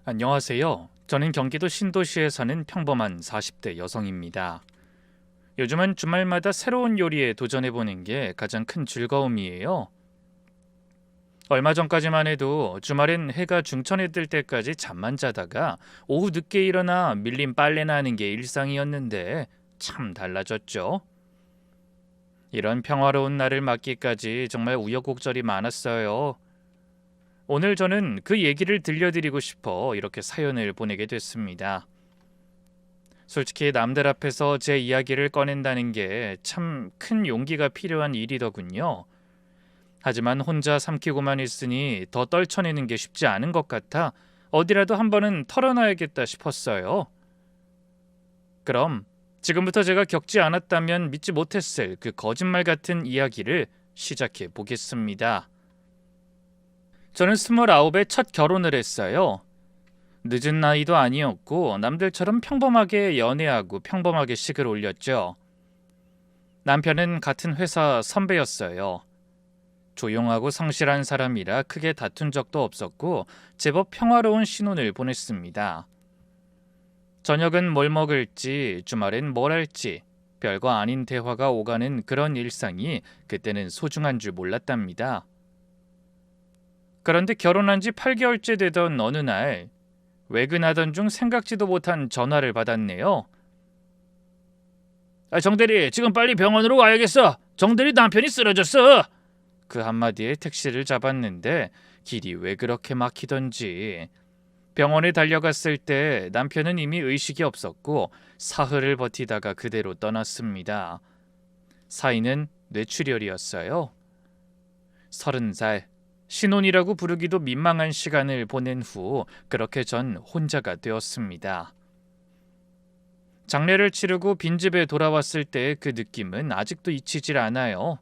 안녕하세요. 저는 경기도 신도시에 사는 평범한 40대 여성입니다. 요즘은 주말마다 새로운 요리에 도전해보는 게 가장 큰 즐거움이에요. 얼마 전까지만 해도 주말엔 해가 중천에 뜰 때까지 잠만 자다가 오후 늦게 일어나 밀린 빨래나 하는 게 일상이었는데 참 달라졌죠. 이런 평화로운 날을 맞기까지 정말 우여곡절이 많았어요. 오늘 저는 그 얘기를 들려드리고 싶어 이렇게 사연을 보내게 됐습니다. 솔직히 남들 앞에서 제 이야기를 꺼낸다는 게 참 큰 용기가 필요한 일이더군요. 하지만 혼자 삼키고만 있으니 더 떨쳐내는 게 쉽지 않은 것 같아 어디라도 한 번은 털어놔야겠다 싶었어요. 그럼 지금부터 제가 겪지 않았다면 믿지 못했을 그 거짓말 같은 이야기를 시작해 보겠습니다. 저는 29에 첫 결혼을 했어요. 늦은 나이도 아니었고 남들처럼 평범하게 연애하고 평범하게 식을 올렸죠. 남편은 같은 회사 선배였어요. 조용하고 성실한 사람이라 크게 다툰 적도 없었고 제법 평화로운 신혼을 보냈습니다. 저녁은 뭘 먹을지, 주말엔 뭘 할지 별거 아닌 대화가 오가는 그런 일상이 그때는 소중한 줄 몰랐답니다. 그런데 결혼한 지 8개월째 되던 어느 날 외근하던 중 생각지도 못한 전화를 받았네요. 정대리, 지금 빨리 병원으로 와야겠어. 정대리 남편이 쓰러졌어. 그 한마디에 택시를 잡았는데 길이 왜 그렇게 막히던지. 병원에 달려갔을 때 남편은 이미 의식이 없었고 사흘을 버티다가 그대로 떠났습니다. 사인은 뇌출혈이었어요. 30살, 신혼이라고 부르기도 민망한 시간을 보낸 후 그렇게 전 혼자가 되었습니다. 장례를 치르고 빈집에 돌아왔을 때 그 느낌은 아직도 잊히질 않아요.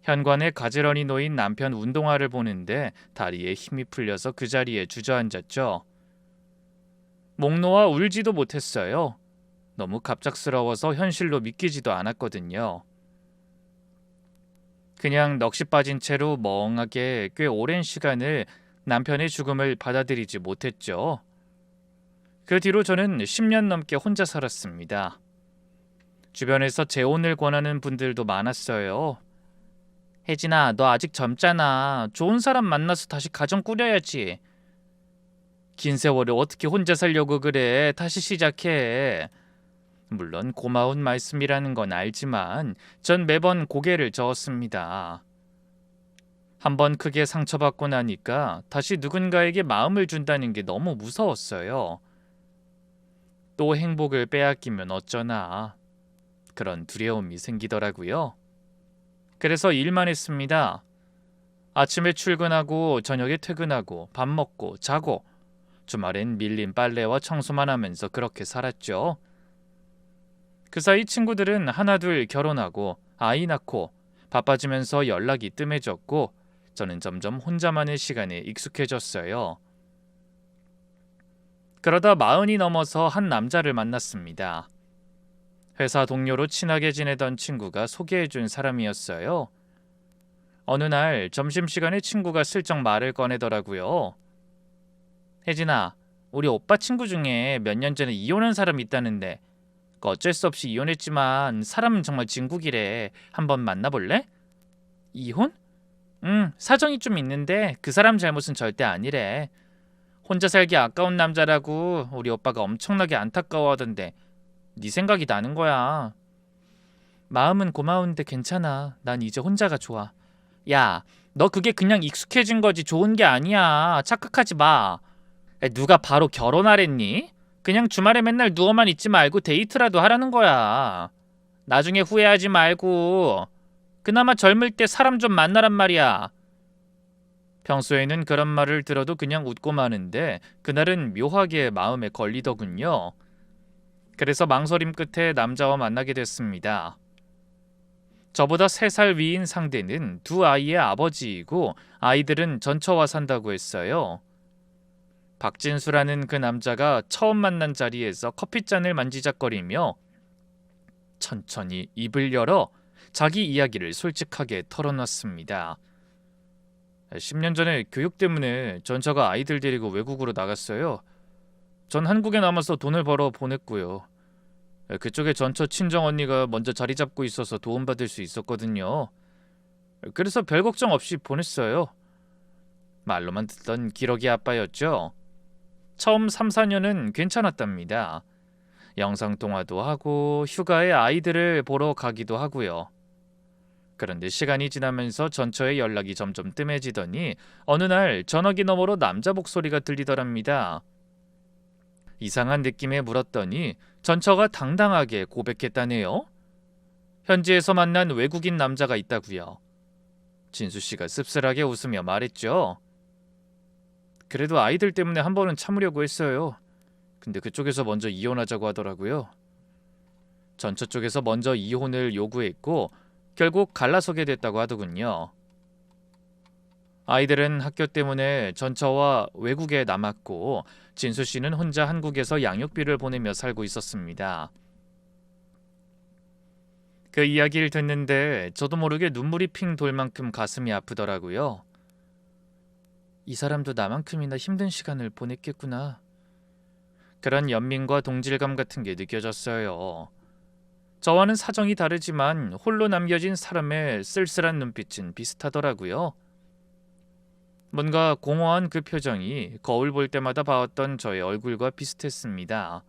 현관에 가지런히 놓인 남편 운동화를 보는데 다리에 힘이 풀려서 그 자리에 주저앉았죠. 목 놓아 울지도 못했어요. 너무 갑작스러워서 현실로 믿기지도 않았거든요. 그냥 넋이 빠진 채로 멍하게 꽤 오랜 시간을 남편의 죽음을 받아들이지 못했죠. 그 뒤로 저는 10년 넘게 혼자 살았습니다. 주변에서 재혼을 권하는 분들도 많았어요. 혜진아, 너 아직 젊잖아. 좋은 사람 만나서 다시 가정 꾸려야지. 긴 세월을 어떻게 혼자 살려고 그래. 다시 시작해. 물론 고마운 말씀이라는 건 알지만 전 매번 고개를 저었습니다. 한번 크게 상처받고 나니까 다시 누군가에게 마음을 준다는 게 너무 무서웠어요. 또 행복을 빼앗기면 어쩌나. 그런 두려움이 생기더라고요. 그래서 일만 했습니다. 아침에 출근하고 저녁에 퇴근하고 밥 먹고 자고 주말엔 밀린 빨래와 청소만 하면서 그렇게 살았죠. 그 사이 친구들은 하나둘 결혼하고 아이 낳고 바빠지면서 연락이 뜸해졌고 저는 점점 혼자만의 시간에 익숙해졌어요. 그러다 40이 넘어서 한 남자를 만났습니다. 회사 동료로 친하게 지내던 친구가 소개해준 사람이었어요. 어느 날 점심시간에 친구가 슬쩍 말을 꺼내더라고요. 혜진아, 우리 오빠 친구 중에 몇 년 전에 이혼한 사람이 있다는데 그 어쩔 수 없이 이혼했지만 사람은 정말 진국이래. 한번 만나볼래? 이혼? 응, 사정이 좀 있는데 그 사람 잘못은 절대 아니래. 혼자 살기 아까운 남자라고 우리 오빠가 엄청나게 안타까워하던데 네 생각이 나는 거야. 마음은 고마운데 괜찮아. 난 이제 혼자가 좋아. 야, 너 그게 그냥 익숙해진 거지 좋은 게 아니야. 착각하지 마. 누가 바로 결혼하랬니? 그냥 주말에 맨날 누워만 있지 말고 데이트라도 하라는 거야. 나중에 후회하지 말고 그나마 젊을 때 사람 좀 만나란 말이야. 평소에는 그런 말을 들어도 그냥 웃고 마는데 그날은 묘하게 마음에 걸리더군요. 그래서 망설임 끝에 남자와 만나게 됐습니다. 저보다 3살 위인 상대는 두 아이의 아버지이고 아이들은 전처와 산다고 했어요. 박진수라는 그 남자가 처음 만난 자리에서 커피잔을 만지작거리며 천천히 입을 열어 자기 이야기를 솔직하게 털어놨습니다. 10년 전에 교육 때문에 전처가 아이들 데리고 외국으로 나갔어요. 전 한국에 남아서 돈을 벌어 보냈고요. 그쪽에 전처 친정 언니가 먼저 자리 잡고 있어서 도움받을 수 있었거든요. 그래서 별 걱정 없이 보냈어요. 말로만 듣던 기러기 아빠였죠. 처음 3, 4년은 괜찮았답니다. 영상통화도 하고 휴가에 아이들을 보러 가기도 하고요. 그런데 시간이 지나면서 전처의 연락이 점점 뜸해지더니 어느 날 전화기 너머로 남자 목소리가 들리더랍니다. 이상한 느낌에 물었더니 전처가 당당하게 고백했다네요. 현지에서 만난 외국인 남자가 있다고요. 진수씨가 씁쓸하게 웃으며 말했죠. 그래도 아이들 때문에 한 번은 참으려고 했어요. 근데 그쪽에서 먼저 이혼하자고 하더라고요. 전처 쪽에서 먼저 이혼을 요구했고 결국 갈라서게 됐다고 하더군요. 아이들은 학교 때문에 전처와 외국에 남았고 진수씨는 혼자 한국에서 양육비를 보내며 살고 있었습니다. 그 이야기를 듣는데 저도 모르게 눈물이 핑 돌 만큼 가슴이 아프더라고요. 이 사람도 나만큼이나 힘든 시간을 보냈겠구나. 그런 연민과 동질감 같은 게 느껴졌어요. 저와는 사정이 다르지만 홀로 남겨진 사람의 쓸쓸한 눈빛은 비슷하더라고요. 뭔가 공허한 그 표정이 거울 볼 때마다 봐왔던 저의 얼굴과 비슷했습니다.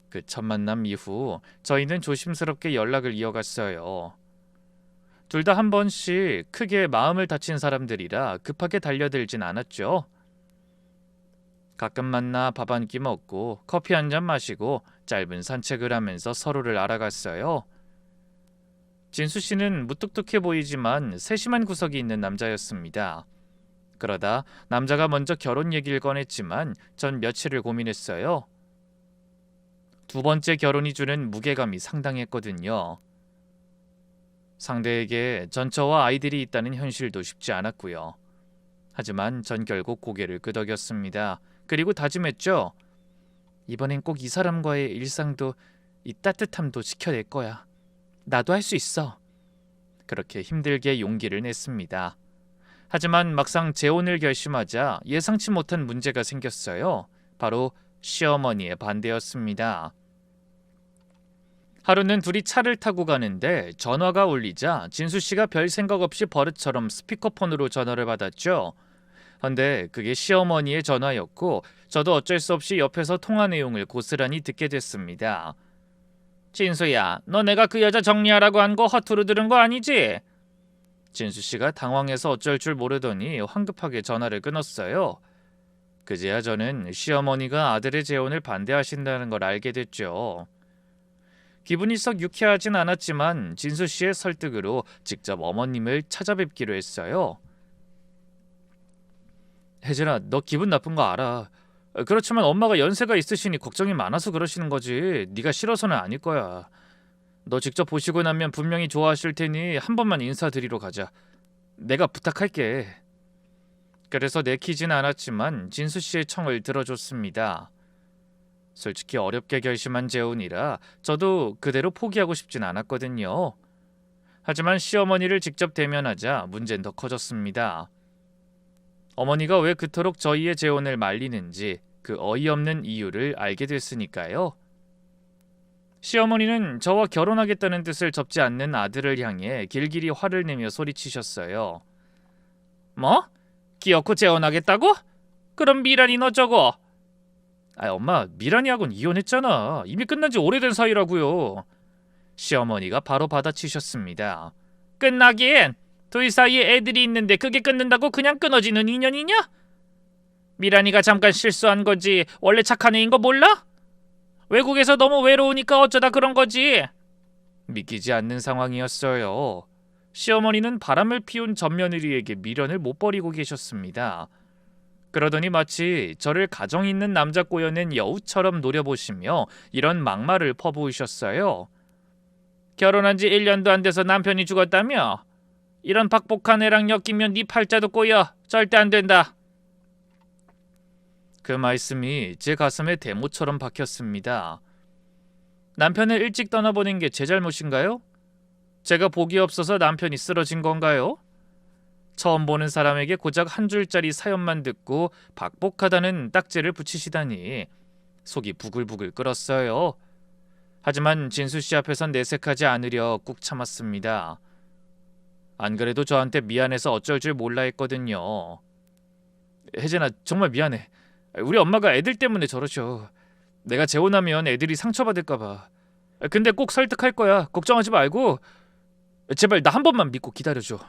그 첫 만남 이후 저희는 조심스럽게 연락을 이어갔어요. 둘 다 한 번씩 크게 마음을 다친 사람들이라 급하게 달려들진 않았죠. 가끔 만나 밥 한 끼 먹고 커피 한 잔 마시고 짧은 산책을 하면서 서로를 알아갔어요. 진수 씨는 무뚝뚝해 보이지만 세심한 구석이 있는 남자였습니다. 그러다 남자가 먼저 결혼 얘기를 꺼냈지만 전 며칠을 고민했어요. 두 번째 결혼이 주는 무게감이 상당했거든요. 상대에게 전처와 아이들이 있다는 현실도 쉽지 않았고요. 하지만 전 결국 고개를 끄덕였습니다. 그리고 다짐했죠. 이번엔 꼭 이 사람과의 일상도 이 따뜻함도 지켜낼 거야. 나도 할 수 있어. 그렇게 힘들게 용기를 냈습니다. 하지만 막상 재혼을 결심하자 예상치 못한 문제가 생겼어요. 바로 시어머니의 반대였습니다. 하루는 둘이 차를 타고 가는데 전화가 울리자 진수 씨가 별 생각 없이 버릇처럼 스피커폰으로 전화를 받았죠. 근데 그게 시어머니의 전화였고 저도 어쩔 수 없이 옆에서 통화 내용을 고스란히 듣게 됐습니다. 진수야, 너 내가 그 여자 정리하라고 한 거 허투루 들은 거 아니지? 진수 씨가 당황해서 어쩔 줄 모르더니 황급하게 전화를 끊었어요. 그제야 저는 시어머니가 아들의 재혼을 반대하신다는 걸 알게 됐죠. 기분이 썩 유쾌하진 않았지만 진수 씨의 설득으로 직접 어머님을 찾아뵙기로 했어요. 혜진아, 너 기분 나쁜 거 알아. 그렇지만 엄마가 연세가 있으시니 걱정이 많아서 그러시는 거지. 네가 싫어서는 아닐 거야. 너 직접 보시고 나면 분명히 좋아하실 테니 한 번만 인사드리러 가자. 내가 부탁할게. 그래서 내키진 않았지만 진수 씨의 청을 들어줬습니다. 솔직히 어렵게 결심한 재혼이라 저도 그대로 포기하고 싶진 않았거든요. 하지만 시어머니를 직접 대면하자 문제는 더 커졌습니다. 어머니가 왜 그토록 저희의 재혼을 말리는지 그 어이없는 이유를 알게 됐으니까요. 시어머니는 저와 결혼하겠다는 뜻을 접지 않는 아들을 향해 길길이 화를 내며 소리치셨어요. 뭐? 기어코 재혼하겠다고? 그럼 미란이 너 저거. 엄마, 미란이하고는 이혼했잖아. 이미 끝난 지 오래된 사이라고요. 시어머니가 바로 받아치셨습니다. 끝나긴? 둘 사이에 애들이 있는데 그게 끊는다고 그냥 끊어지는 인연이냐? 미란이가 잠깐 실수한 거지 원래 착한 애인 거 몰라? 외국에서 너무 외로우니까 어쩌다 그런 거지. 믿기지 않는 상황이었어요. 시어머니는 바람을 피운 맏며느리에게 미련을 못 버리고 계셨습니다. 그러더니 마치 저를 가정 있는 남자 꼬여낸 여우처럼 노려보시며 이런 막말을 퍼부으셨어요. 결혼한 지 1년도 안 돼서 남편이 죽었다며? 이런 박복한 애랑 엮이면 네 팔자도 꼬여. 절대 안 된다. 그 말씀이 제 가슴에 대모처럼 박혔습니다. 남편을 일찍 떠나보낸 게 제 잘못인가요? 제가 복이 없어서 남편이 쓰러진 건가요? 처음 보는 사람에게 고작 한 줄짜리 사연만 듣고 박복하다는 딱지를 붙이시다니 속이 부글부글 끓었어요. 하지만 진수 씨 앞에선 내색하지 않으려 꾹 참았습니다. 안 그래도 저한테 미안해서 어쩔 줄 몰라 했거든요. 혜진아, 정말 미안해. 우리 엄마가 애들 때문에 저러셔. 내가 재혼하면 애들이 상처받을까 봐. 근데 꼭 설득할 거야. 걱정하지 말고 제발 나 한 번만 믿고 기다려줘.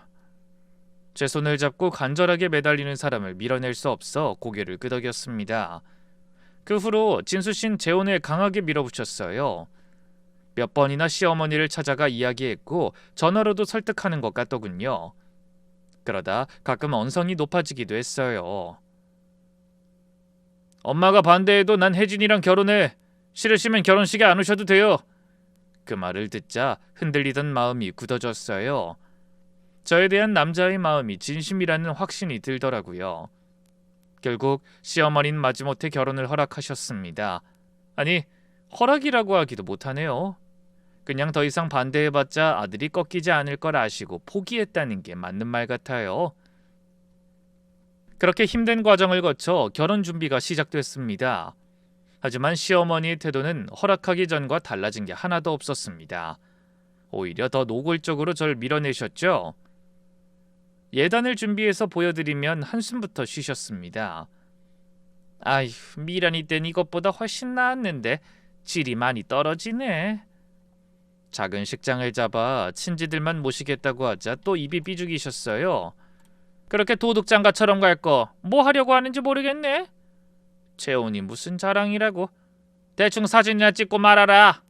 제 손을 잡고 간절하게 매달리는 사람을 밀어낼 수 없어 고개를 끄덕였습니다. 그 후로 진수 씨는 재혼을 강하게 밀어붙였어요. 몇 번이나 시어머니를 찾아가 이야기했고 전화로도 설득하는 것 같더군요. 그러다 가끔 언성이 높아지기도 했어요. 엄마가 반대해도 난 혜진이랑 결혼해. 싫으시면 결혼식에 안 오셔도 돼요. 그 말을 듣자 흔들리던 마음이 굳어졌어요. 저에 대한 남자의 마음이 진심이라는 확신이 들더라고요. 결국 시어머니는 마지못해 결혼을 허락하셨습니다. 아니, 허락이라고 하기도 못하네요. 그냥 더 이상 반대해봤자 아들이 꺾이지 않을 걸 아시고 포기했다는 게 맞는 말 같아요. 그렇게 힘든 과정을 거쳐 결혼 준비가 시작됐습니다. 하지만 시어머니의 태도는 허락하기 전과 달라진 게 하나도 없었습니다. 오히려 더 노골적으로 절 밀어내셨죠. 예단을 준비해서 보여드리면 한숨부터 쉬셨습니다. 아휴, 미란이 땐 이것보다 훨씬 나았는데 질이 많이 떨어지네. 작은 식장을 잡아 친지들만 모시겠다고 하자 또 입이 삐죽이셨어요. 그렇게 도둑장가처럼 갈 거 뭐 하려고 하는지 모르겠네. 재혼이 무슨 자랑이라고. 대충 사진이나 찍고 말아라.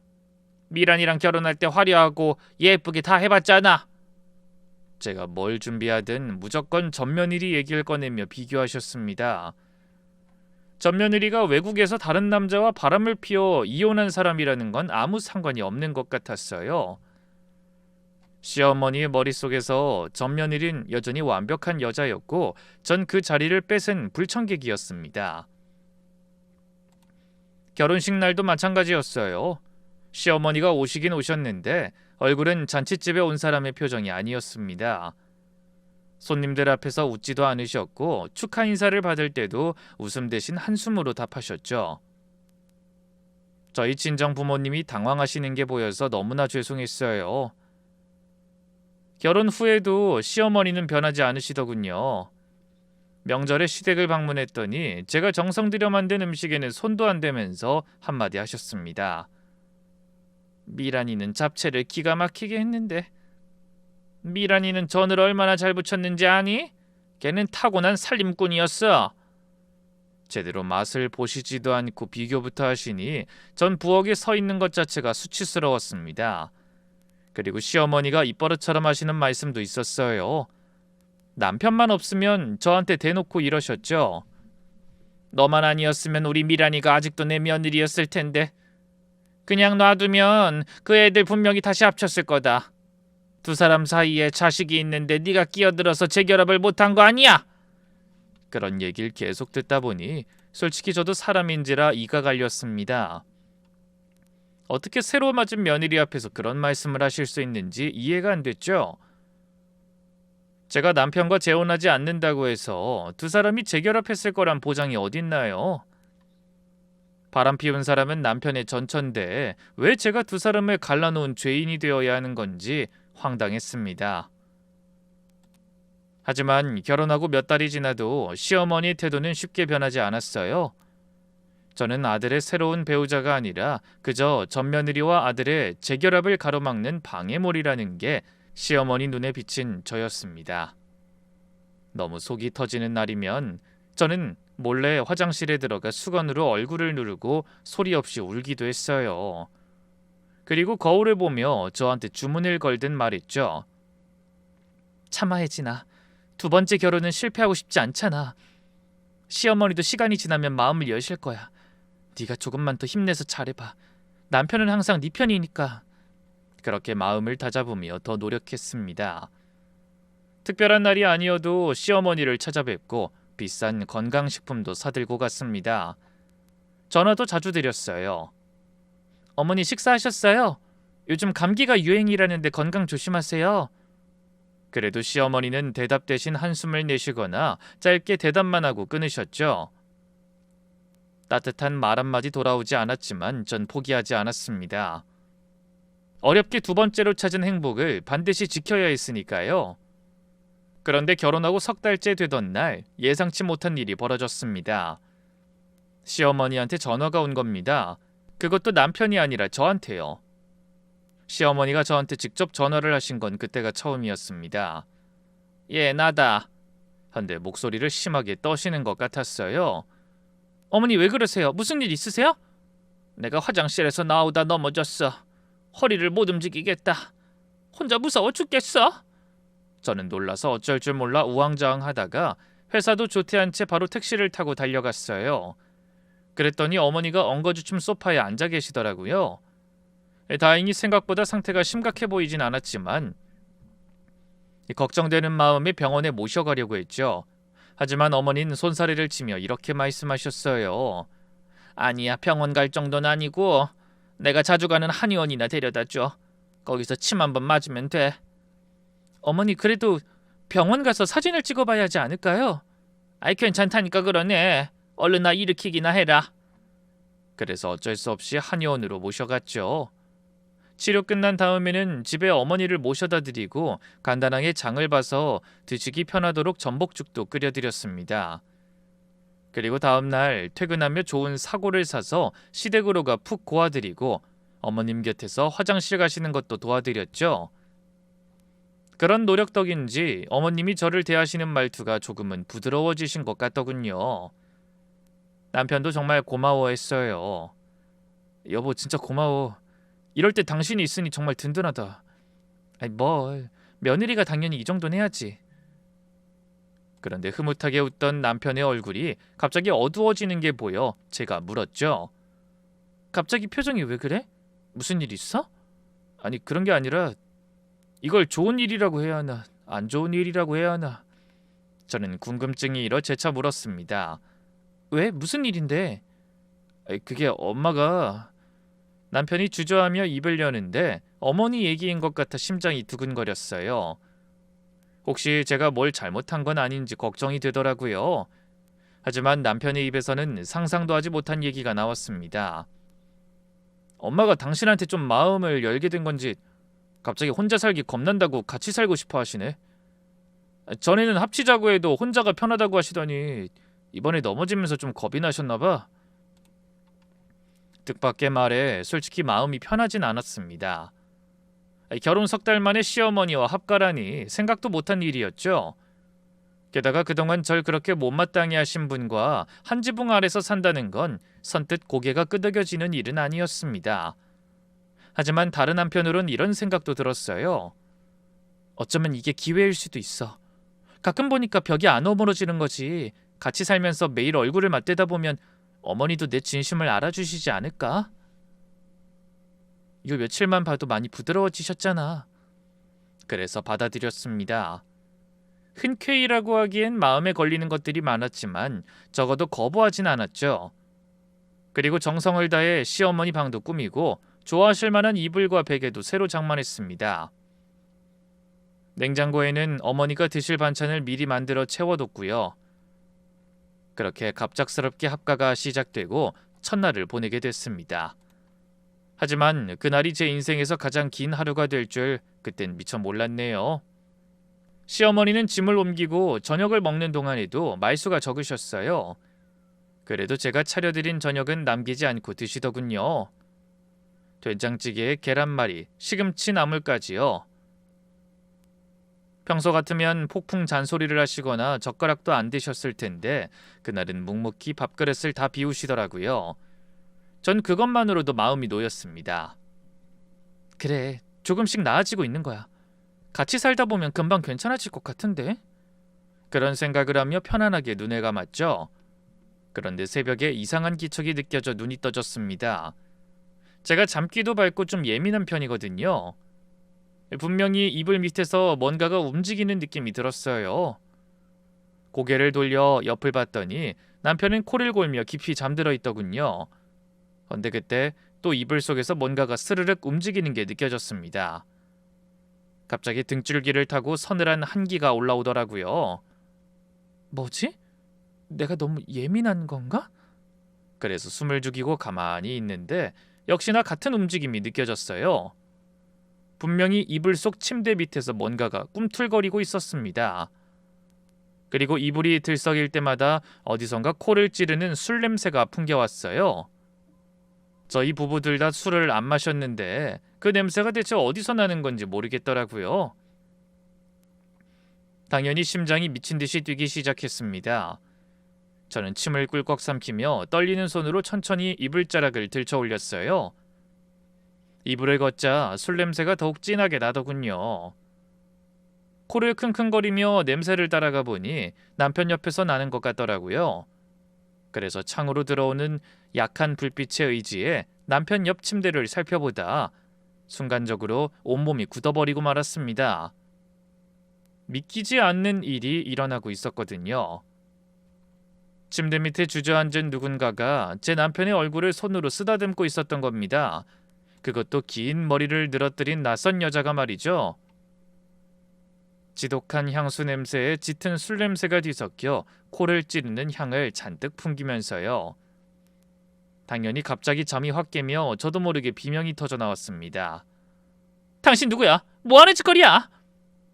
미란이랑 결혼할 때 화려하고 예쁘게 다 해봤잖아. 제가 뭘 준비하든 무조건 전며느리 얘기를 꺼내며 비교하셨습니다. 전며느리가 외국에서 다른 남자와 바람을 피워 이혼한 사람이라는 건 아무 상관이 없는 것 같았어요. 시어머니의 머릿속에서 전며느리는 여전히 완벽한 여자였고 전 그 자리를 뺏은 불청객이었습니다. 결혼식 날도 마찬가지였어요. 시어머니가 오시긴 오셨는데 얼굴은 잔칫집에 온 사람의 표정이 아니었습니다. 손님들 앞에서 웃지도 않으셨고 축하 인사를 받을 때도 웃음 대신 한숨으로 답하셨죠. 저희 친정 부모님이 당황하시는 게 보여서 너무나 죄송했어요. 결혼 후에도 시어머니는 변하지 않으시더군요. 명절에 시댁을 방문했더니 제가 정성 들여 만든 음식에는 손도 안 대면서 한마디 하셨습니다. 미란이는 잡채를 기가 막히게 했는데. 미란이는 전을 얼마나 잘 부쳤는지 아니? 걔는 타고난 살림꾼이었어. 제대로 맛을 보시지도 않고 비교부터 하시니 전 부엌에 서 있는 것 자체가 수치스러웠습니다. 그리고 시어머니가 입버릇처럼 하시는 말씀도 있었어요. 남편만 없으면 저한테 대놓고 이러셨죠. 너만 아니었으면 우리 미란이가 아직도 내 며느리였을 텐데. 그냥 놔두면 그 애들 분명히 다시 합쳤을 거다. 두 사람 사이에 자식이 있는데 네가 끼어들어서 재결합을 못한 거 아니야? 그런 얘기를 계속 듣다 보니 솔직히 저도 사람인지라 이가 갈렸습니다. 어떻게 새로 맞은 며느리 앞에서 그런 말씀을 하실 수 있는지 이해가 안 됐죠. 제가 남편과 재혼하지 않는다고 해서 두 사람이 재결합했을 거란 보장이 어딨나요? 바람 피운 사람은 남편의 전처인데 왜 제가 두 사람을 갈라놓은 죄인이 되어야 하는 건지 황당했습니다. 하지만 결혼하고 몇 달이 지나도 시어머니의 태도는 쉽게 변하지 않았어요. 저는 아들의 새로운 배우자가 아니라 그저 전며느리와 아들의 재결합을 가로막는 방해물이라는 게 시어머니 눈에 비친 저였습니다. 너무 속이 터지는 날이면 저는 몰래 화장실에 들어가 수건으로 얼굴을 누르고 소리 없이 울기도 했어요. 그리고 거울을 보며 저한테 주문을 걸듯 말했죠. 참아 혜진아, 두 번째 결혼은 실패하고 싶지 않잖아. 시어머니도 시간이 지나면 마음을 여실 거야. 네가 조금만 더 힘내서 잘해봐. 남편은 항상 네 편이니까. 그렇게 마음을 다잡으며 더 노력했습니다. 특별한 날이 아니어도 시어머니를 찾아뵙고 비싼 건강식품도 사들고 갔습니다. 전화도 자주 드렸어요. 어머니 식사하셨어요? 요즘 감기가 유행이라는데 건강 조심하세요. 그래도 시어머니는 대답 대신 한숨을 내쉬거나 짧게 대답만 하고 끊으셨죠. 따뜻한 말 한마디 돌아오지 않았지만 전 포기하지 않았습니다. 어렵게 두 번째로 찾은 행복을 반드시 지켜야 했으니까요. 그런데 결혼하고 석 달째 되던 날 예상치 못한 일이 벌어졌습니다. 시어머니한테 전화가 온 겁니다. 그것도 남편이 아니라 저한테요. 시어머니가 저한테 직접 전화를 하신 건 그때가 처음이었습니다. 예, 나다. 한데 목소리를 심하게 떠시는 것 같았어요. 어머니 왜 그러세요? 무슨 일 있으세요? 내가 화장실에서 나오다 넘어졌어. 허리를 못 움직이겠다. 혼자 무서워 죽겠어. 저는 놀라서 어쩔 줄 몰라 우왕좌왕하다가 회사도 조퇴한 채 바로 택시를 타고 달려갔어요. 그랬더니 어머니가 엉거주춤 소파에 앉아 계시더라고요. 다행히 생각보다 상태가 심각해 보이진 않았지만 걱정되는 마음에 병원에 모셔가려고 했죠. 하지만 어머니는 손사래를 치며 이렇게 말씀하셨어요. 아니야, 병원 갈 정도는 아니고 내가 자주 가는 한의원이나 데려다줘. 거기서 침 한번 맞으면 돼. 어머니 그래도 병원 가서 사진을 찍어봐야 하지 않을까요? 아이 괜찮다니까 그러네. 얼른 나 일으키기나 해라. 그래서 어쩔 수 없이 한의원으로 모셔갔죠. 치료 끝난 다음에는 집에 어머니를 모셔다 드리고 간단하게 장을 봐서 드시기 편하도록 전복죽도 끓여드렸습니다. 그리고 다음날 퇴근하며 좋은 사고를 사서 시댁으로가 푹 고아드리고 어머님 곁에서 화장실 가시는 것도 도와드렸죠. 그런 노력 덕인지 어머님이 저를 대하시는 말투가 조금은 부드러워지신 것 같더군요. 남편도 정말 고마워했어요. 여보 진짜 고마워. 이럴 때 당신이 있으니 정말 든든하다. 아이 뭘, 며느리가 당연히 이 정도는 해야지. 그런데 흐뭇하게 웃던 남편의 얼굴이 갑자기 어두워지는 게 보여 제가 물었죠. 갑자기 표정이 왜 그래? 무슨 일 있어? 아니 그런 게 아니라 이걸 좋은 일이라고 해야 하나 안 좋은 일이라고 해야 하나. 저는 궁금증이 일어 재차 물었습니다. 왜? 무슨 일인데? 그게 엄마가... 남편이 주저하며 입을 여는데 어머니 얘기인 것 같아 심장이 두근거렸어요. 혹시 제가 뭘 잘못한 건 아닌지 걱정이 되더라고요. 하지만 남편의 입에서는 상상도 하지 못한 얘기가 나왔습니다. 엄마가 당신한테 좀 마음을 열게 된 건지 갑자기 혼자 살기 겁난다고 같이 살고 싶어 하시네. 전에는 합치자고 해도 혼자가 편하다고 하시더니 이번에 넘어지면서 좀 겁이 나셨나 봐. 뜻밖의 말에 솔직히 마음이 편하진 않았습니다. 결혼 석 달 만에 시어머니와 합가라니 생각도 못한 일이었죠. 게다가 그동안 절 그렇게 못마땅해 하신 분과 한 지붕 아래서 산다는 건 선뜻 고개가 끄덕여지는 일은 아니었습니다. 하지만 다른 한편으론 이런 생각도 들었어요. 어쩌면 이게 기회일 수도 있어. 가끔 보니까 벽이 안 어우러지는 거지. 같이 살면서 매일 얼굴을 맞대다 보면 어머니도 내 진심을 알아주시지 않을까? 요 며칠만 봐도 많이 부드러워지셨잖아. 그래서 받아들였습니다. 흔쾌히라고 하기엔 마음에 걸리는 것들이 많았지만 적어도 거부하진 않았죠. 그리고 정성을 다해 시어머니 방도 꾸미고 좋아하실 만한 이불과 베개도 새로 장만했습니다. 냉장고에는 어머니가 드실 반찬을 미리 만들어 채워뒀고요. 그렇게 갑작스럽게 합가가 시작되고 첫날을 보내게 됐습니다. 하지만 그날이 제 인생에서 가장 긴 하루가 될 줄 그땐 미처 몰랐네요. 시어머니는 짐을 옮기고 저녁을 먹는 동안에도 말수가 적으셨어요. 그래도 제가 차려드린 저녁은 남기지 않고 드시더군요. 된장찌개에 계란말이, 시금치 나물까지요. 평소 같으면 폭풍 잔소리를 하시거나 젓가락도 안 드셨을 텐데 그날은 묵묵히 밥그릇을 다 비우시더라고요. 전 그것만으로도 마음이 놓였습니다. 그래, 조금씩 나아지고 있는 거야. 같이 살다 보면 금방 괜찮아질 것 같은데? 그런 생각을 하며 편안하게 눈을 감았죠. 그런데 새벽에 이상한 기척이 느껴져 눈이 떠졌습니다. 제가 잠기도 밝고 좀 예민한 편이거든요. 분명히 이불 밑에서 뭔가가 움직이는 느낌이 들었어요. 고개를 돌려 옆을 봤더니 남편은 코를 골며 깊이 잠들어 있더군요. 그런데 그때 또 이불 속에서 뭔가가 스르륵 움직이는 게 느껴졌습니다. 갑자기 등줄기를 타고 서늘한 한기가 올라오더라고요. 뭐지? 내가 너무 예민한 건가? 그래서 숨을 죽이고 가만히 있는데 역시나 같은 움직임이 느껴졌어요. 분명히 이불 속 침대 밑에서 뭔가가 꿈틀거리고 있었습니다. 그리고 이불이 들썩일 때마다 어디선가 코를 찌르는 술 냄새가 풍겨왔어요. 저희 부부들 다 술을 안 마셨는데 그 냄새가 대체 어디서 나는 건지 모르겠더라고요. 당연히 심장이 미친 듯이 뛰기 시작했습니다. 저는 침을 꿀꺽 삼키며 떨리는 손으로 천천히 이불자락을 들쳐 올렸어요. 이불을 걷자 술 냄새가 더욱 진하게 나더군요. 코를 킁킁거리며 냄새를 따라가 보니 남편 옆에서 나는 것 같더라고요. 그래서 창으로 들어오는 약한 불빛의 의지에 남편 옆 침대를 살펴보다 순간적으로 온몸이 굳어버리고 말았습니다. 믿기지 않는 일이 일어나고 있었거든요. 침대 밑에 주저앉은 누군가가 제 남편의 얼굴을 손으로 쓰다듬고 있었던 겁니다. 그것도 긴 머리를 늘어뜨린 낯선 여자가 말이죠. 지독한 향수 냄새에 짙은 술 냄새가 뒤섞여 코를 찌르는 향을 잔뜩 풍기면서요. 당연히 갑자기 잠이 확 깨며 저도 모르게 비명이 터져 나왔습니다. 당신 누구야? 뭐하는 짓거리야?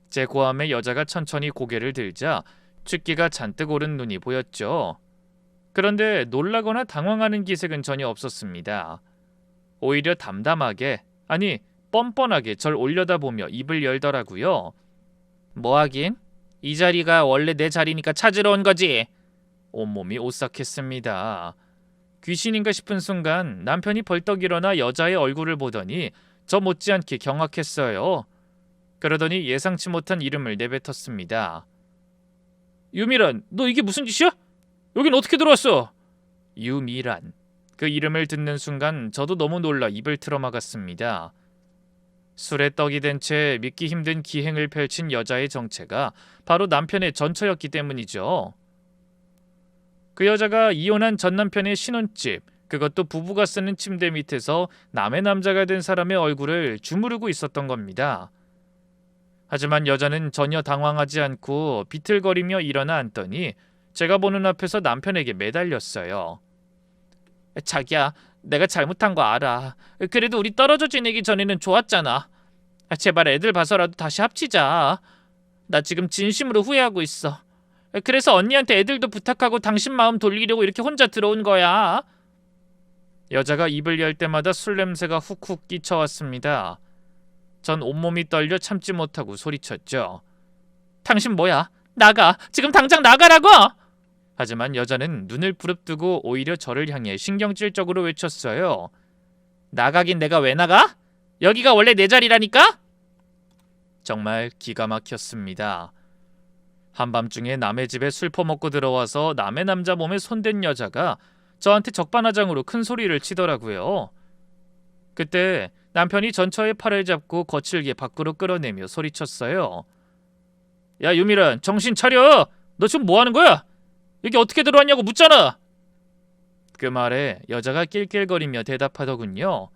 제 고함에 여자가 천천히 고개를 들자 쇳기가 잔뜩 오른 눈이 보였죠. 그런데 놀라거나 당황하는 기색은 전혀 없었습니다. 오히려 담담하게, 아니 뻔뻔하게 절 올려다보며 입을 열더라고요. 뭐하긴? 이 자리가 원래 내 자리니까 찾으러 온 거지. 온몸이 오싹했습니다. 귀신인가 싶은 순간 남편이 벌떡 일어나 여자의 얼굴을 보더니 저 못지않게 경악했어요. 그러더니 예상치 못한 이름을 내뱉었습니다. 유미란, 너 이게 무슨 짓이야? 여긴 어떻게 들어왔어? 유미란. 그 이름을 듣는 순간 저도 너무 놀라 입을 틀어막았습니다. 술에 떡이 된 채 믿기 힘든 기행을 펼친 여자의 정체가 바로 남편의 전처였기 때문이죠. 그 여자가 이혼한 전 남편의 신혼집, 그것도 부부가 쓰는 침대 밑에서 남의 남자가 된 사람의 얼굴을 주무르고 있었던 겁니다. 하지만 여자는 전혀 당황하지 않고 비틀거리며 일어나 앉더니 제가 보는 앞에서 남편에게 매달렸어요. 자기야, 내가 잘못한 거 알아. 그래도 우리 떨어져 지내기 전에는 좋았잖아. 제발 애들 봐서라도 다시 합치자. 나 지금 진심으로 후회하고 있어. 그래서 언니한테 애들도 부탁하고 당신 마음 돌리려고 이렇게 혼자 들어온 거야. 여자가 입을 열 때마다 술 냄새가 훅훅 끼쳐왔습니다. 전 온몸이 떨려 참지 못하고 소리쳤죠. 당신 뭐야? 나가! 지금 당장 나가라고! 하지만 여자는 눈을 부릅뜨고 오히려 저를 향해 신경질적으로 외쳤어요. 나가긴 내가 왜 나가? 여기가 원래 내 자리라니까? 정말 기가 막혔습니다. 한밤중에 남의 집에 술 퍼먹고 들어와서 남의 남자 몸에 손댄 여자가 저한테 적반하장으로 큰 소리를 치더라고요. 그때 남편이 전처의 팔을 잡고 거칠게 밖으로 끌어내며 소리쳤어요. 야 유미란, 정신 차려! 너 지금 뭐하는 거야? 여기 어떻게 들어왔냐고 묻잖아! 그 말에 여자가 낄낄거리며 대답하더군요.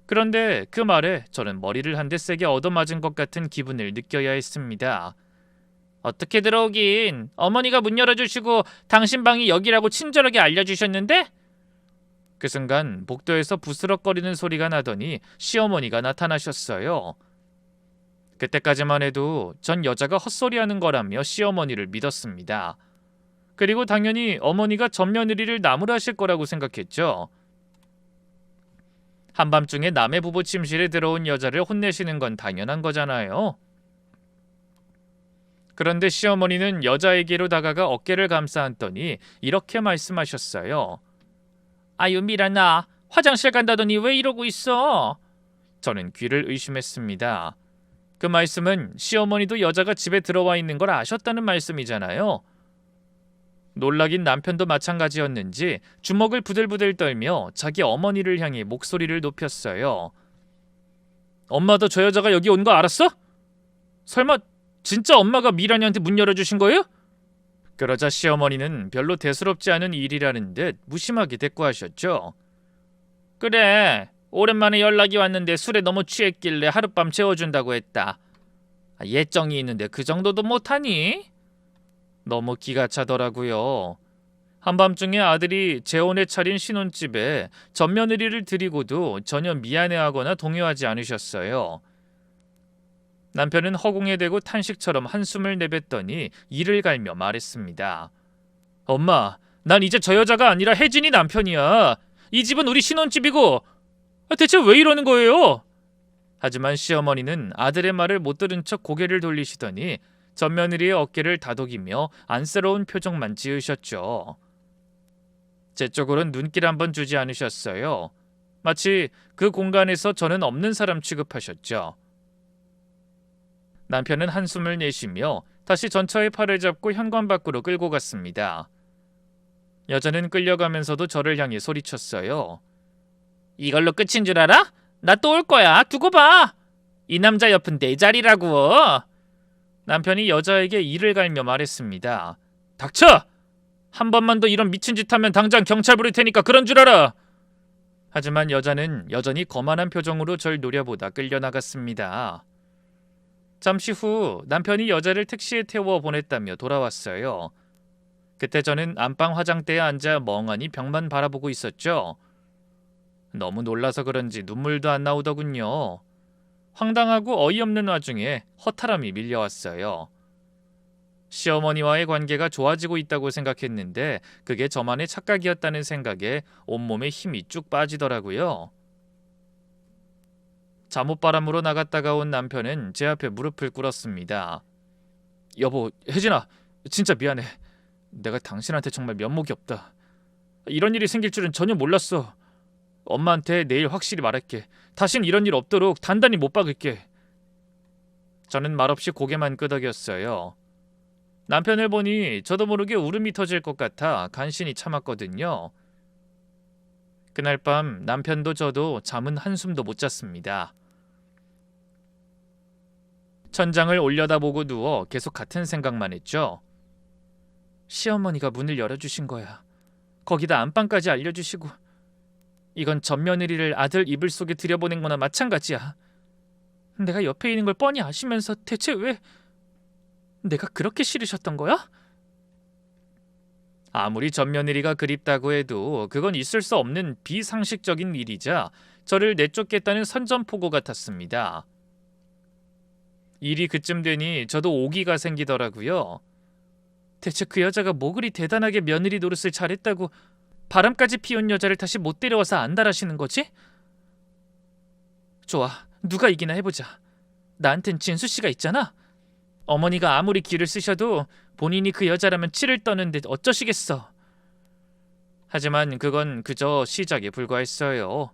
그런데 그 말에 저는 머리를 한 대 세게 얻어맞은 것 같은 기분을 느껴야 했습니다. 어떻게 들어오긴, 어머니가 문 열어주시고 당신 방이 여기라고 친절하게 알려주셨는데? 그 순간 복도에서 부스럭거리는 소리가 나더니 시어머니가 나타나셨어요. 그때까지만 해도 전 여자가 헛소리하는 거라며 시어머니를 믿었습니다. 그리고 당연히 어머니가 전 며느리를 나무라실 거라고 생각했죠. 한밤중에 남의 부부 침실에 들어온 여자를 혼내시는 건 당연한 거잖아요. 그런데 시어머니는 여자에게로 다가가 어깨를 감싸 안더니 이렇게 말씀하셨어요. 아유 미란아, 화장실 간다더니 왜 이러고 있어? 저는 귀를 의심했습니다. 그 말씀은 시어머니도 여자가 집에 들어와 있는 걸 아셨다는 말씀이잖아요. 놀라긴 남편도 마찬가지였는지 주먹을 부들부들 떨며 자기 어머니를 향해 목소리를 높였어요. 엄마도 저 여자가 여기 온 거 알았어? 설마 진짜 엄마가 미란이한테 문 열어주신 거예요? 그러자 시어머니는 별로 대수롭지 않은 일이라는 듯 무심하게 대꾸하셨죠. 그래, 오랜만에 연락이 왔는데 술에 너무 취했길래 하룻밤 재워준다고 했다. 예정이 있는데 그 정도도 못하니? 너무 기가 차더라고요. 한밤중에 아들이 재혼에 차린 신혼집에 맏며느리를 드리고도 전혀 미안해하거나 동요하지 않으셨어요. 남편은 허공에 대고 탄식처럼 한숨을 내뱉더니 이를 갈며 말했습니다. 엄마, 난 이제 저 여자가 아니라 혜진이 남편이야. 이 집은 우리 신혼집이고 대체 왜 이러는 거예요? 하지만 시어머니는 아들의 말을 못 들은 척 고개를 돌리시더니 맏며느리의 어깨를 다독이며 안쓰러운 표정만 지으셨죠. 제 쪽으론 눈길 한번 주지 않으셨어요. 마치 그 공간에서 저는 없는 사람 취급하셨죠. 남편은 한숨을 내쉬며 다시 전처의 팔을 잡고 현관 밖으로 끌고 갔습니다. 여자는 끌려가면서도 저를 향해 소리쳤어요. 이걸로 끝인 줄 알아? 나 또 올 거야. 두고 봐. 이 남자 옆은 내 자리라고. 남편이 여자에게 이를 갈며 말했습니다. 닥쳐! 한 번만 더 이런 미친 짓 하면 당장 경찰 부를 테니까 그런 줄 알아. 하지만 여자는 여전히 거만한 표정으로 절 노려보다 끌려나갔습니다. 잠시 후 남편이 여자를 택시에 태워 보냈다며 돌아왔어요. 그때 저는 안방 화장대에 앉아 멍하니 벽만 바라보고 있었죠. 너무 놀라서 그런지 눈물도 안 나오더군요. 황당하고 어이없는 와중에 허탈함이 밀려왔어요. 시어머니와의 관계가 좋아지고 있다고 생각했는데 그게 저만의 착각이었다는 생각에 온몸에 힘이 쭉 빠지더라고요. 잠옷바람으로 나갔다가 온 남편은 제 앞에 무릎을 꿇었습니다. 여보, 혜진아, 진짜 미안해. 내가 당신한테 정말 면목이 없다. 이런 일이 생길 줄은 전혀 몰랐어. 엄마한테 내일 확실히 말할게. 다신 이런 일 없도록 단단히 못 박을게. 저는 말없이 고개만 끄덕였어요. 남편을 보니 저도 모르게 울음이 터질 것 같아 간신히 참았거든요. 그날 밤 남편도 저도 잠은 한숨도 못 잤습니다. 천장을 올려다보고 누워 계속 같은 생각만 했죠. 시어머니가 문을 열어주신 거야. 거기다 안방까지 알려주시고 이건 맏며느리를 아들 이불 속에 들여보낸 거나 마찬가지야. 내가 옆에 있는 걸 뻔히 아시면서 대체 왜 내가 그렇게 싫으셨던 거야? 아무리 맏며느리가 그립다고 해도 그건 있을 수 없는 비상식적인 일이자 저를 내쫓겠다는 선전포고 같았습니다. 일이 그쯤 되니 저도 오기가 생기더라고요. 대체 그 여자가 뭐 그리 대단하게 며느리 노릇을 잘했다고 바람까지 피운 여자를 다시 못 데려와서 안달하시는 거지? 좋아, 누가 이기나 해보자. 나한텐 진수씨가 있잖아. 어머니가 아무리 기를 쓰셔도 본인이 그 여자라면 치를 떠는데 어쩌시겠어. 하지만 그건 그저 시작에 불과했어요.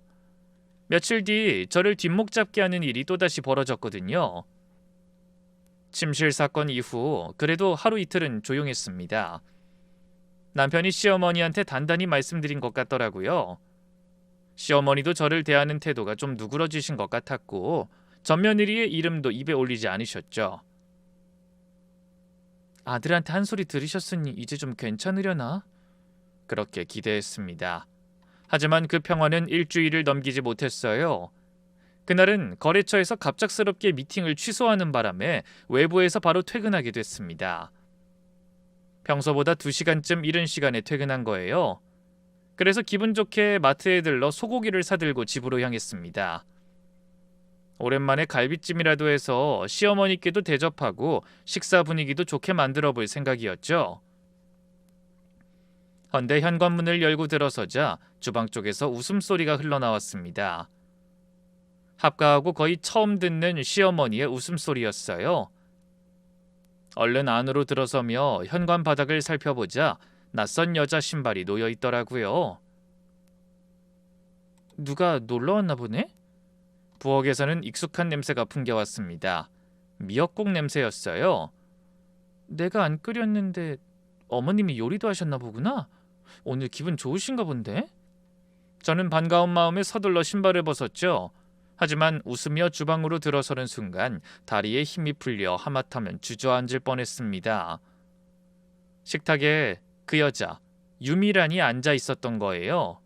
며칠 뒤 저를 뒷목 잡게 하는 일이 또다시 벌어졌거든요. 침실 사건 이후 그래도 하루 이틀은 조용했습니다. 남편이 시어머니한테 단단히 말씀드린 것 같더라고요. 시어머니도 저를 대하는 태도가 좀 누그러지신 것 같았고 맏며느리의 이름도 입에 올리지 않으셨죠. 아들한테 한 소리 들으셨으니 이제 좀 괜찮으려나? 그렇게 기대했습니다. 하지만 그 평화는 일주일을 넘기지 못했어요. 그날은 거래처에서 갑작스럽게 미팅을 취소하는 바람에 외부에서 바로 퇴근하게 됐습니다. 평소보다 2시간쯤 이른 시간에 퇴근한 거예요. 그래서 기분 좋게 마트에 들러 소고기를 사들고 집으로 향했습니다. 오랜만에 갈비찜이라도 해서 시어머니께도 대접하고 식사 분위기도 좋게 만들어 볼 생각이었죠. 헌데 현관문을 열고 들어서자 주방 쪽에서 웃음소리가 흘러나왔습니다. 합가하고 거의 처음 듣는 시어머니의 웃음소리였어요. 얼른 안으로 들어서며 현관 바닥을 살펴보자 낯선 여자 신발이 놓여 있더라고요. 누가 놀러 왔나 보네? 부엌에서는 익숙한 냄새가 풍겨왔습니다. 미역국 냄새였어요. 내가 안 끓였는데 어머님이 요리도 하셨나 보구나. 오늘 기분 좋으신가 본데? 저는 반가운 마음에 서둘러 신발을 벗었죠. 하지만 웃으며 주방으로 들어서는 순간 다리에 힘이 풀려 하마터면 주저앉을 뻔했습니다. 식탁에 그 여자 유미란이 앉아 있었던 거예요.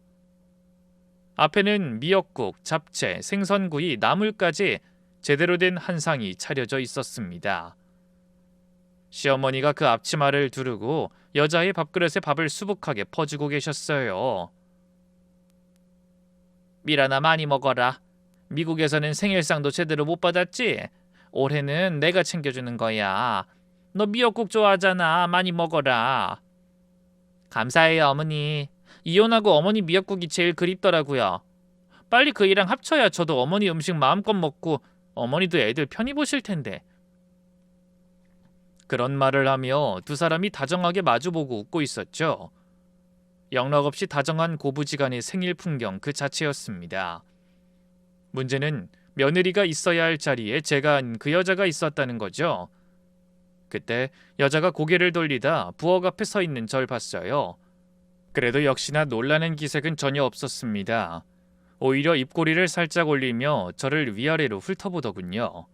앞에는 미역국, 잡채, 생선구이, 나물까지 제대로 된 한상이 차려져 있었습니다. 시어머니가 그 앞치마를 두르고 여자의 밥그릇에 밥을 수북하게 퍼주고 계셨어요. 미라나 많이 먹어라. 미국에서는 생일상도 제대로 못 받았지? 올해는 내가 챙겨주는 거야. 너 미역국 좋아하잖아. 많이 먹어라. 감사해요, 어머니. 이혼하고 어머니 미역국이 제일 그립더라고요. 빨리 그 일랑 합쳐야 저도 어머니 음식 마음껏 먹고 어머니도 애들 편히 보실 텐데. 그런 말을 하며 두 사람이 다정하게 마주보고 웃고 있었죠. 영락없이 다정한 고부지간의 생일 풍경 그 자체였습니다. 문제는 며느리가 있어야 할 자리에 제간 그 여자가 있었다는 거죠. 그때 여자가 고개를 돌리다 부엌 앞에 서 있는 절 봤어요. 그래도 역시나 놀라는 기색은 전혀 없었습니다. 오히려 입꼬리를 살짝 올리며 저를 위아래로 훑어보더군요.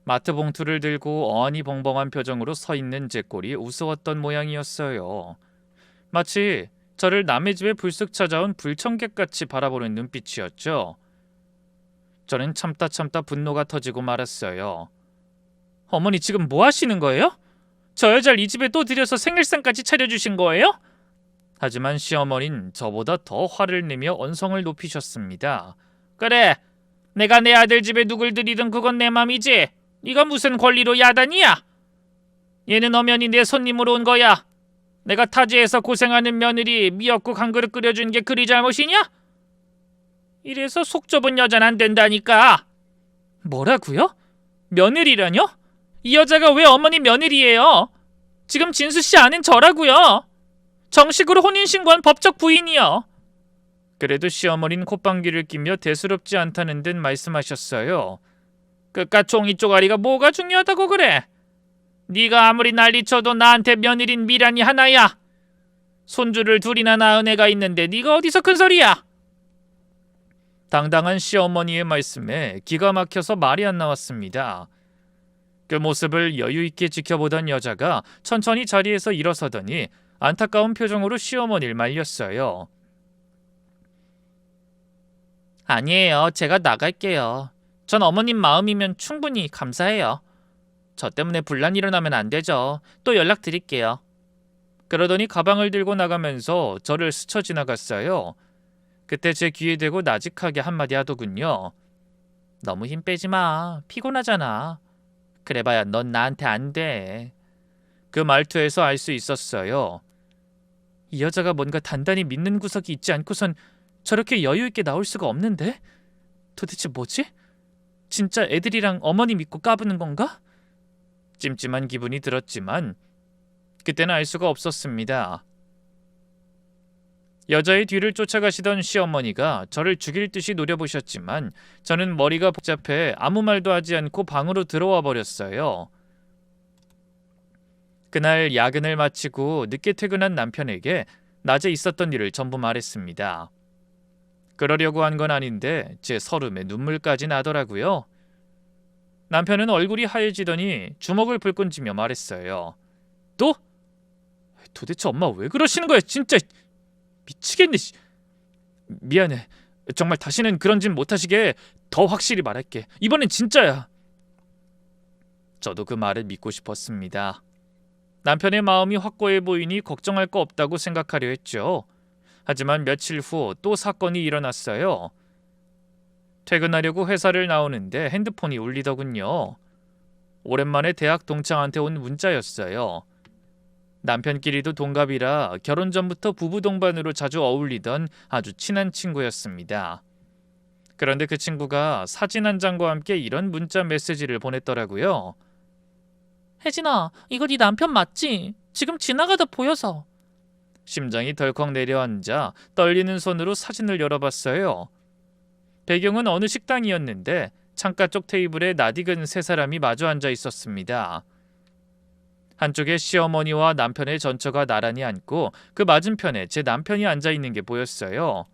마트 봉투를 들고 어안이 벙벙한 표정으로 서 있는 제 꼴이 우스웠던 모양이었어요. 마치 저를 남의 집에 불쑥 찾아온 불청객같이 바라보는 눈빛이었죠. 저는 참다 분노가 터지고 말았어요. 어머니 지금 뭐 하시는 거예요? 저 여자를 이 집에 또 들여서 생일상까지 차려주신 거예요? 하지만 시어머니는 저보다 더 화를 내며 언성을 높이셨습니다. 그래, 내가 내 아들 집에 누굴 들이든 그건 내 맘이지. 네가 무슨 권리로 야단이야? 얘는 엄연히 내 손님으로 온 거야. 내가 타지에서 고생하는 며느리 미역국 한 그릇 끓여준 게 그리 잘못이냐? 이래서 속 좁은 여자는 안 된다니까. 뭐라고요? 며느리라뇨? 이 여자가 왜 어머니 며느리예요? 지금 진수씨 아는 저라고요. 정식으로 혼인신고한 법적 부인이요. 그래도 시어머니는 콧방귀를 끼며 대수롭지 않다는 듯 말씀하셨어요. 그깟 종이 쪼가리가 뭐가 중요하다고 그래? 네가 아무리 난리쳐도 나한테 며느린 미란이 하나야. 손주를 둘이나 낳은 애가 있는데 네가 어디서 큰소리야? 당당한 시어머니의 말씀에 기가 막혀서 말이 안 나왔습니다. 그 모습을 여유 있게 지켜보던 여자가 천천히 자리에서 일어서더니 안타까운 표정으로 시어머니를 말렸어요. 아니에요. 제가 나갈게요. 전 어머님 마음이면 충분히 감사해요. 저 때문에 분란 일어나면 안 되죠. 또 연락드릴게요. 그러더니 가방을 들고 나가면서 저를 스쳐 지나갔어요. 그때 제 귀에 대고 나직하게 한마디 하더군요. 너무 힘 빼지 마. 피곤하잖아. 그래봐야 넌 나한테 안 돼. 그 말투에서 알 수 있었어요. 이 여자가 뭔가 단단히 믿는 구석이 있지 않고선 저렇게 여유 있게 나올 수가 없는데? 도대체 뭐지? 진짜 애들이랑 어머니 믿고 까부는 건가? 찜찜한 기분이 들었지만 그때는 알 수가 없었습니다. 여자의 뒤를 쫓아가시던 시어머니가 저를 죽일 듯이 노려보셨지만 저는 머리가 복잡해 아무 말도 하지 않고 방으로 들어와 버렸어요. 그날 야근을 마치고 늦게 퇴근한 남편에게 낮에 있었던 일을 전부 말했습니다. 그러려고 한 건 아닌데 제 서름에 눈물까지 나더라고요. 남편은 얼굴이 하얘지더니 주먹을 불끈 쥐며 말했어요. 또? 도대체 엄마 왜 그러시는 거야 진짜. 미치겠네. 미안해. 정말 다시는 그런 짓 못하시게 더 확실히 말할게. 이번엔 진짜야. 저도 그 말을 믿고 싶었습니다. 남편의 마음이 확고해 보이니 걱정할 거 없다고 생각하려 했죠. 하지만 며칠 후 또 사건이 일어났어요. 퇴근하려고 회사를 나오는데 핸드폰이 울리더군요. 오랜만에 대학 동창한테 온 문자였어요. 남편끼리도 동갑이라 결혼 전부터 부부 동반으로 자주 어울리던 아주 친한 친구였습니다. 그런데 그 친구가 사진 한 장과 함께 이런 문자 메시지를 보냈더라고요. 혜진아, 이거 네 남편 맞지? 지금 지나가다 보여서. 심장이 덜컥 내려앉아 떨리는 손으로 사진을 열어봤어요. 배경은 어느 식당이었는데 창가 쪽 테이블에 낯익은 세 사람이 마주 앉아 있었습니다. 한쪽에 시어머니와 남편의 전처가 나란히 앉고 그 맞은편에 제 남편이 앉아 있는 게 보였어요.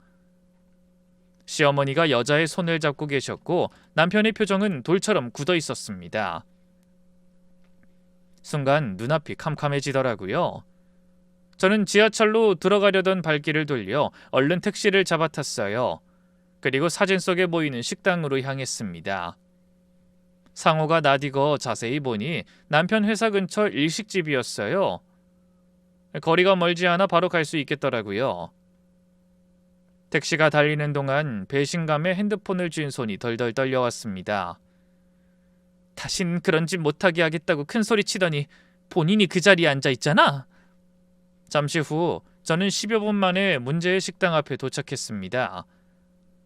시어머니가 여자의 손을 잡고 계셨고 남편의 표정은 돌처럼 굳어 있었습니다. 순간 눈앞이 캄캄해지더라고요. 저는 지하철로 들어가려던 발길을 돌려 얼른 택시를 잡아탔어요. 그리고 사진 속에 보이는 식당으로 향했습니다. 상호가 나디거 자세히 보니 남편 회사 근처 일식집이었어요. 거리가 멀지 않아 바로 갈 수 있겠더라고요. 택시가 달리는 동안 배신감에 핸드폰을 쥔 손이 덜덜 떨려왔습니다. 다신 그런 짓 못하게 하겠다고 큰소리 치더니 본인이 그 자리에 앉아있잖아. 잠시 후 저는 10여 분 만에 문제의 식당 앞에 도착했습니다.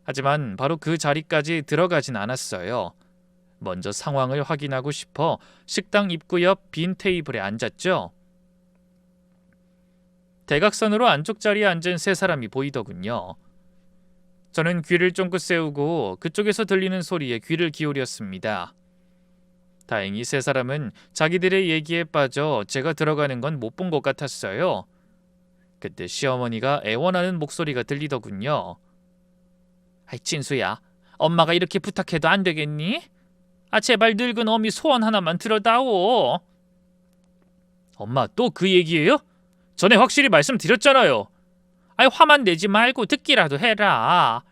하지만 바로 그 자리까지 들어가진 않았어요. 먼저 상황을 확인하고 싶어 식당 입구 옆 빈 테이블에 앉았죠. 대각선으로 안쪽 자리에 앉은 세 사람이 보이더군요. 저는 귀를 쫑긋 세우고 그쪽에서 들리는 소리에 귀를 기울였습니다. 다행히 세 사람은 자기들의 얘기에 빠져 제가 들어가는 건 못 본 것 같았어요. 그때 시어머니가 애원하는 목소리가 들리더군요. 아이 진수야, 엄마가 이렇게 부탁해도 안 되겠니? 제발 늙은 어미 소원 하나만 들어다오. 엄마 또 그 얘기예요? 전에 확실히 말씀드렸잖아요. 화만 내지 말고 듣기라도 해라.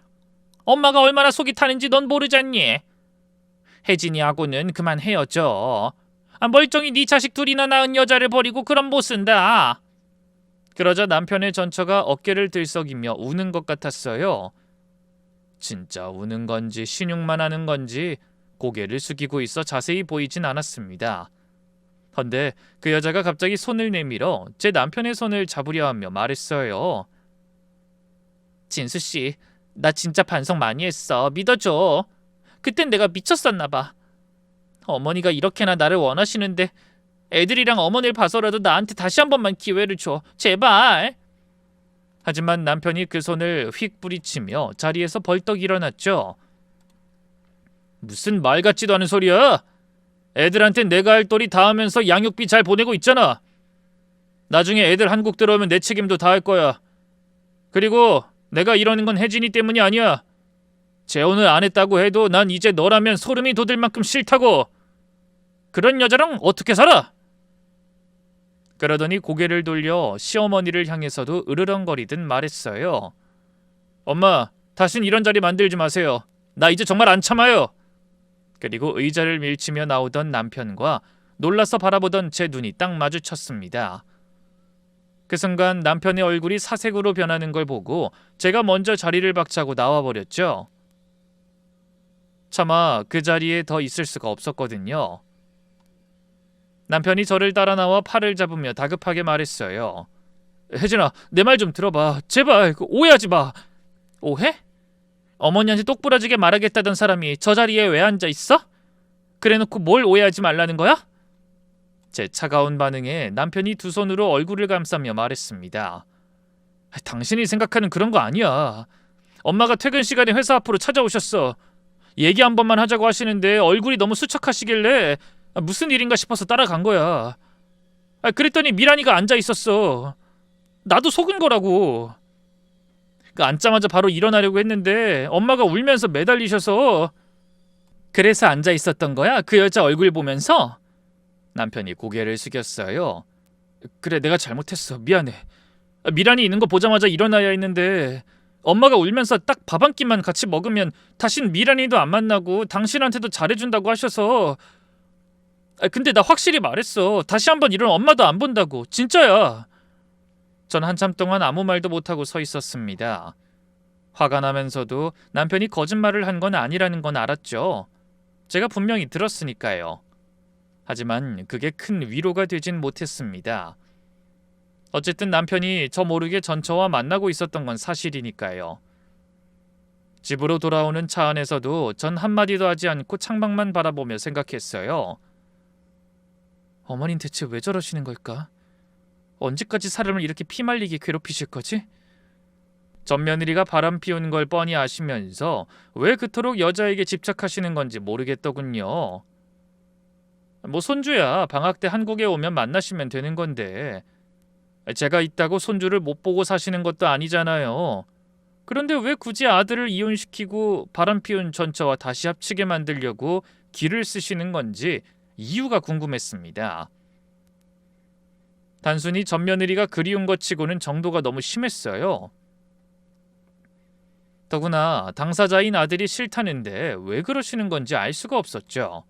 엄마가 얼마나 속이 타는지 넌 모르잖니? 혜진이하고는 그만 헤어져. 멀쩡히 네 자식 둘이나 낳은 여자를 버리고 그럼 못 쓴다. 그러자 남편의 전처가 어깨를 들썩이며 우는 것 같았어요. 진짜 우는 건지 신용만 하는 건지 고개를 숙이고 있어 자세히 보이진 않았습니다. 헌데 그 여자가 갑자기 손을 내밀어 제 남편의 손을 잡으려 하며 말했어요. 진수씨, 나 진짜 반성 많이 했어. 믿어줘. 그땐 내가 미쳤었나 봐. 어머니가 이렇게나 나를 원하시는데 애들이랑 어머니를 봐서라도 나한테 다시 한 번만 기회를 줘. 제발. 하지만 남편이 그 손을 휙 뿌리치며 자리에서 벌떡 일어났죠. 무슨 말 같지도 않은 소리야. 애들한테 내가 할 도리 다 하면서 양육비 잘 보내고 있잖아. 나중에 애들 한국 들어오면 내 책임도 다 할 거야. 그리고 내가 이러는 건 혜진이 때문이 아니야. 재혼을 안 했다고 해도 난 이제 너라면 소름이 돋을 만큼 싫다고. 그런 여자랑 어떻게 살아? 그러더니 고개를 돌려 시어머니를 향해서도 으르렁거리듯 말했어요. 엄마, 다신 이런 자리 만들지 마세요. 나 이제 정말 안 참아요. 그리고 의자를 밀치며 나오던 남편과 놀라서 바라보던 제 눈이 딱 마주쳤습니다. 그 순간 남편의 얼굴이 사색으로 변하는 걸 보고 제가 먼저 자리를 박차고 나와버렸죠. 차마 그 자리에 더 있을 수가 없었거든요. 남편이 저를 따라 나와 팔을 잡으며 다급하게 말했어요. 혜진아, 내 말 좀 들어봐. 제발 오해하지 마. 오해? 어머니한테 똑부러지게 말하겠다던 사람이 저 자리에 왜 앉아 있어? 그래놓고 뭘 오해하지 말라는 거야? 제 차가운 반응에 남편이 두 손으로 얼굴을 감싸며 말했습니다. 당신이 생각하는 그런 거 아니야. 엄마가 퇴근 시간에 회사 앞으로 찾아오셨어. 얘기 한 번만 하자고 하시는데 얼굴이 너무 수척하시길래 무슨 일인가 싶어서 따라간 거야. 그랬더니 미란이가 앉아 있었어. 나도 속은 거라고. 앉자마자 바로 일어나려고 했는데 엄마가 울면서 매달리셔서. 그래서 앉아 있었던 거야? 그 여자 얼굴 보면서? 남편이 고개를 숙였어요. 그래, 내가 잘못했어. 미안해. 미란이 있는 거 보자마자 일어나야 했는데 엄마가 울면서 딱 밥 한 끼만 같이 먹으면 다신 미란이도 안 만나고 당신한테도 잘해준다고 하셔서. 근데 나 확실히 말했어. 다시 한번 이런 엄마도 안 본다고. 진짜야. 전 한참 동안 아무 말도 못하고 서 있었습니다. 화가 나면서도 남편이 거짓말을 한 건 아니라는 건 알았죠. 제가 분명히 들었으니까요. 하지만 그게 큰 위로가 되진 못했습니다. 어쨌든 남편이 저 모르게 전처와 만나고 있었던 건 사실이니까요. 집으로 돌아오는 차 안에서도 전 한마디도 하지 않고 창밖만 바라보며 생각했어요. 어머닌 대체 왜 저러시는 걸까? 언제까지 사람을 이렇게 피말리게 괴롭히실 거지? 전 며느리가 바람 피우는 걸 뻔히 아시면서 왜 그토록 여자에게 집착하시는 건지 모르겠더군요. 손주야, 방학 때 한국에 오면 만나시면 되는 건데 제가 있다고 손주를 못 보고 사시는 것도 아니잖아요. 그런데 왜 굳이 아들을 이혼시키고 바람 피운 전처와 다시 합치게 만들려고 기를 쓰시는 건지 이유가 궁금했습니다. 단순히 전 며느리가 그리운 것 치고는 정도가 너무 심했어요. 더구나 당사자인 아들이 싫다는데 왜 그러시는 건지 알 수가 없었죠.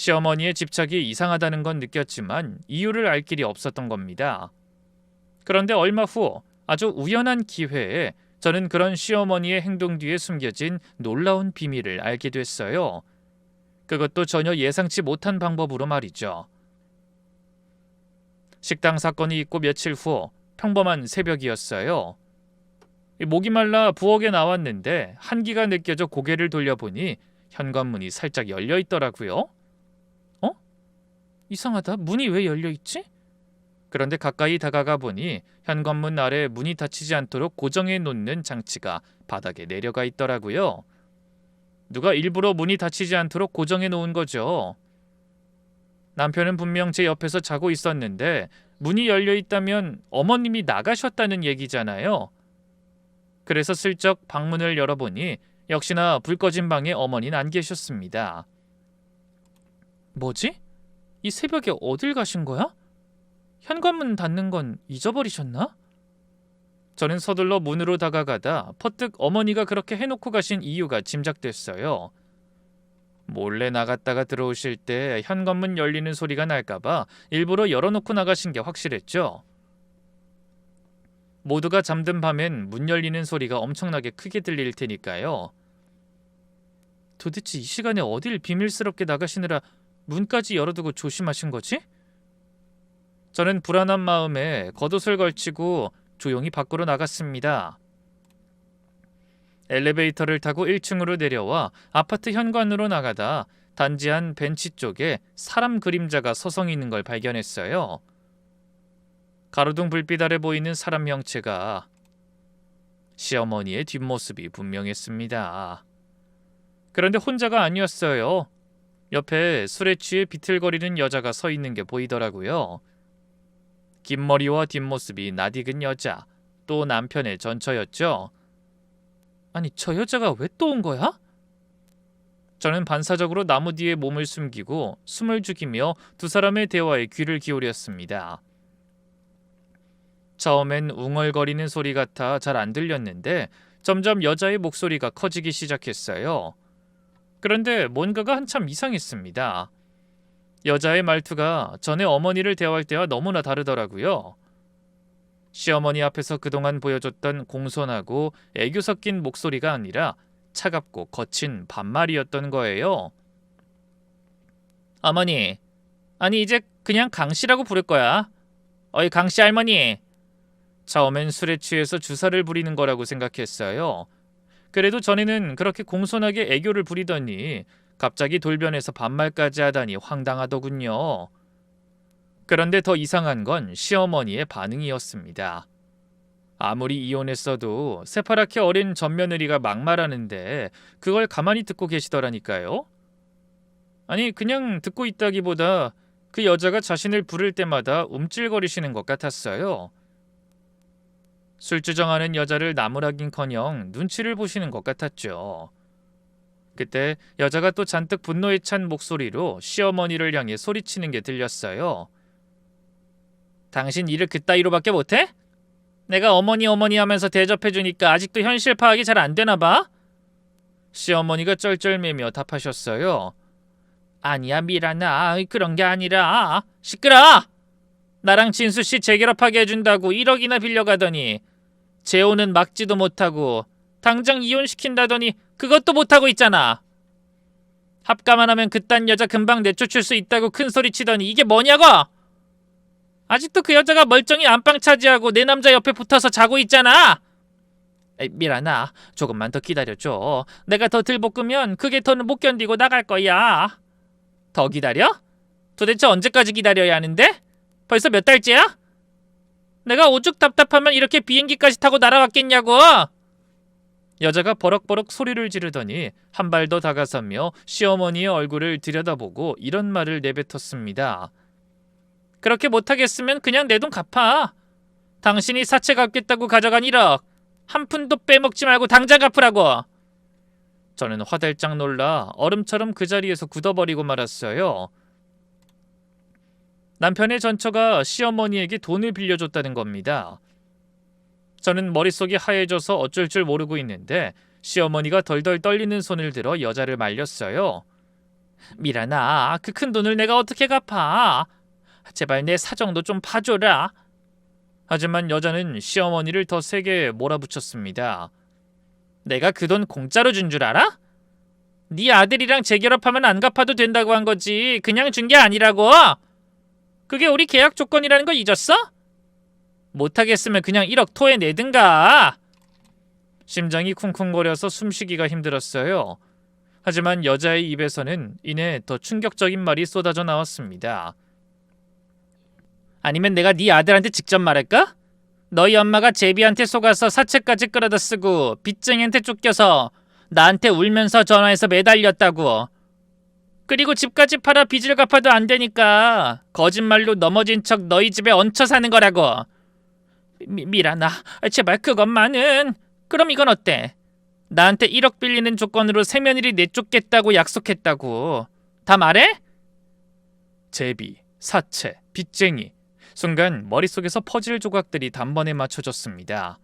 시어머니의 집착이 이상하다는 건 느꼈지만 이유를 알 길이 없었던 겁니다. 그런데 얼마 후 아주 우연한 기회에 저는 그런 시어머니의 행동 뒤에 숨겨진 놀라운 비밀을 알게 됐어요. 그것도 전혀 예상치 못한 방법으로 말이죠. 식당 사건이 있고 며칠 후 평범한 새벽이었어요. 목이 말라 부엌에 나왔는데 한기가 느껴져 고개를 돌려보니 현관문이 살짝 열려 있더라고요. 어? 이상하다. 문이 왜 열려 있지? 그런데 가까이 다가가 보니 현관문 아래 문이 닫히지 않도록 고정해 놓는 장치가 바닥에 내려가 있더라고요. 누가 일부러 문이 닫히지 않도록 고정해 놓은 거죠. 남편은 분명 제 옆에서 자고 있었는데 문이 열려 있다면 어머님이 나가셨다는 얘기잖아요. 그래서 슬쩍 방문을 열어보니 역시나 불 꺼진 방에 어머니는 안 계셨습니다. 뭐지? 이 새벽에 어딜 가신 거야? 현관문 닫는 건 잊어버리셨나? 저는 서둘러 문으로 다가가다 퍼뜩 어머니가 그렇게 해놓고 가신 이유가 짐작됐어요. 몰래 나갔다가 들어오실 때 현관문 열리는 소리가 날까봐 일부러 열어놓고 나가신 게 확실했죠. 모두가 잠든 밤엔 문 열리는 소리가 엄청나게 크게 들릴 테니까요. 도대체 이 시간에 어딜 비밀스럽게 나가시느라 문까지 열어두고 조심하신 거지? 저는 불안한 마음에 겉옷을 걸치고 조용히 밖으로 나갔습니다. 엘리베이터를 타고 1층으로 내려와 아파트 현관으로 나가다 단지 한 벤치 쪽에 사람 그림자가 서성이 있는 걸 발견했어요. 가로등 불빛 아래 보이는 사람 형체가 시어머니의 뒷모습이 분명했습니다. 그런데 혼자가 아니었어요. 옆에 술에 취해 비틀거리는 여자가 서 있는 게 보이더라고요. 긴 머리와 뒷모습이 낯익은 여자, 또 남편의 전처였죠. 아니, 저 여자가 왜 또 온 거야? 저는 반사적으로 나무 뒤에 몸을 숨기고 숨을 죽이며 두 사람의 대화에 귀를 기울였습니다. 처음엔 웅얼거리는 소리 같아 잘 안 들렸는데 점점 여자의 목소리가 커지기 시작했어요. 그런데 뭔가가 한참 이상했습니다. 여자의 말투가 전에 어머니를 대화할 때와 너무나 다르더라고요. 시어머니 앞에서 그동안 보여줬던 공손하고 애교 섞인 목소리가 아니라 차갑고 거친 반말이었던 거예요. 어머니, 아니 이제 그냥 강씨라고 부를 거야. 어이 강씨 할머니. 처음엔 술에 취해서 주사를 부리는 거라고 생각했어요. 그래도 전에는 그렇게 공손하게 애교를 부리더니 갑자기 돌변해서 반말까지 하다니 황당하더군요. 그런데 더 이상한 건 시어머니의 반응이었습니다. 아무리 이혼했어도 새파랗게 어린 맏며느리가 막말하는데 그걸 가만히 듣고 계시더라니까요. 아니 그냥 듣고 있다기보다 그 여자가 자신을 부를 때마다 움찔거리시는 것 같았어요. 술주정하는 여자를 나무라긴커녕 눈치를 보시는 것 같았죠. 그때 여자가 또 잔뜩 분노에 찬 목소리로 시어머니를 향해 소리치는 게 들렸어요. 당신 일을 그따위로밖에 못해? 내가 어머니 하면서 대접해주니까 아직도 현실 파악이 잘 안 되나 봐? 시어머니가 쩔쩔매며 답하셨어요. 아니야 미란아, 그런 게 아니라. 시끄러! 나랑 진수씨 재결합하게 해준다고 1억이나 빌려가더니 재혼은 막지도 못하고 당장 이혼시킨다더니 그것도 못하고 있잖아. 합가만 하면 그딴 여자 금방 내쫓을 수 있다고 큰소리치더니 이게 뭐냐고! 아직도 그 여자가 멀쩡히 안방 차지하고 내 남자 옆에 붙어서 자고 있잖아. 에이, 미란아, 조금만 더 기다려줘. 내가 더 들볶으면 그게 더는 못 견디고 나갈 거야. 더 기다려? 도대체 언제까지 기다려야 하는데? 벌써 몇 달째야? 내가 오죽 답답하면 이렇게 비행기까지 타고 날아왔겠냐고. 여자가 버럭버럭 소리를 지르더니 한 발 더 다가서며 시어머니의 얼굴을 들여다보고 이런 말을 내뱉었습니다. 그렇게 못하겠으면 그냥 내 돈 갚아. 당신이 사채 갚겠다고 가져간 1억 한 푼도 빼먹지 말고 당장 갚으라고. 저는 화들짝 놀라 얼음처럼 그 자리에서 굳어버리고 말았어요. 남편의 전처가 시어머니에게 돈을 빌려줬다는 겁니다. 저는 머릿속이 하얘져서 어쩔 줄 모르고 있는데 시어머니가 덜덜 떨리는 손을 들어 여자를 말렸어요. 미란아, 그 큰 돈을 내가 어떻게 갚아? 제발 내 사정도 좀 봐줘라. 하지만 여자는 시어머니를 더 세게 몰아붙였습니다. 내가 그 돈 공짜로 준 줄 알아? 네 아들이랑 재결합하면 안 갚아도 된다고 한 거지. 그냥 준 게 아니라고. 그게 우리 계약 조건이라는 거 잊었어? 못하겠으면 그냥 1억 토해내든가. 심장이 쿵쿵거려서 숨쉬기가 힘들었어요. 하지만 여자의 입에서는 이내 더 충격적인 말이 쏟아져 나왔습니다. 아니면 내가 네 아들한테 직접 말할까? 너희 엄마가 제비한테 속아서 사채까지 끌어다 쓰고 빚쟁이한테 쫓겨서 나한테 울면서 전화해서 매달렸다고. 그리고 집까지 팔아 빚을 갚아도 안 되니까 거짓말로 넘어진 척 너희 집에 얹혀 사는 거라고. 미란아, 제발 그것만은. 그럼 이건 어때? 나한테 1억 빌리는 조건으로 세면일이 내쫓겠다고 약속했다고. 다 말해? 제비, 사채, 빚쟁이. 순간 머릿속에서 퍼즐 조각들이 단번에 맞춰졌습니다.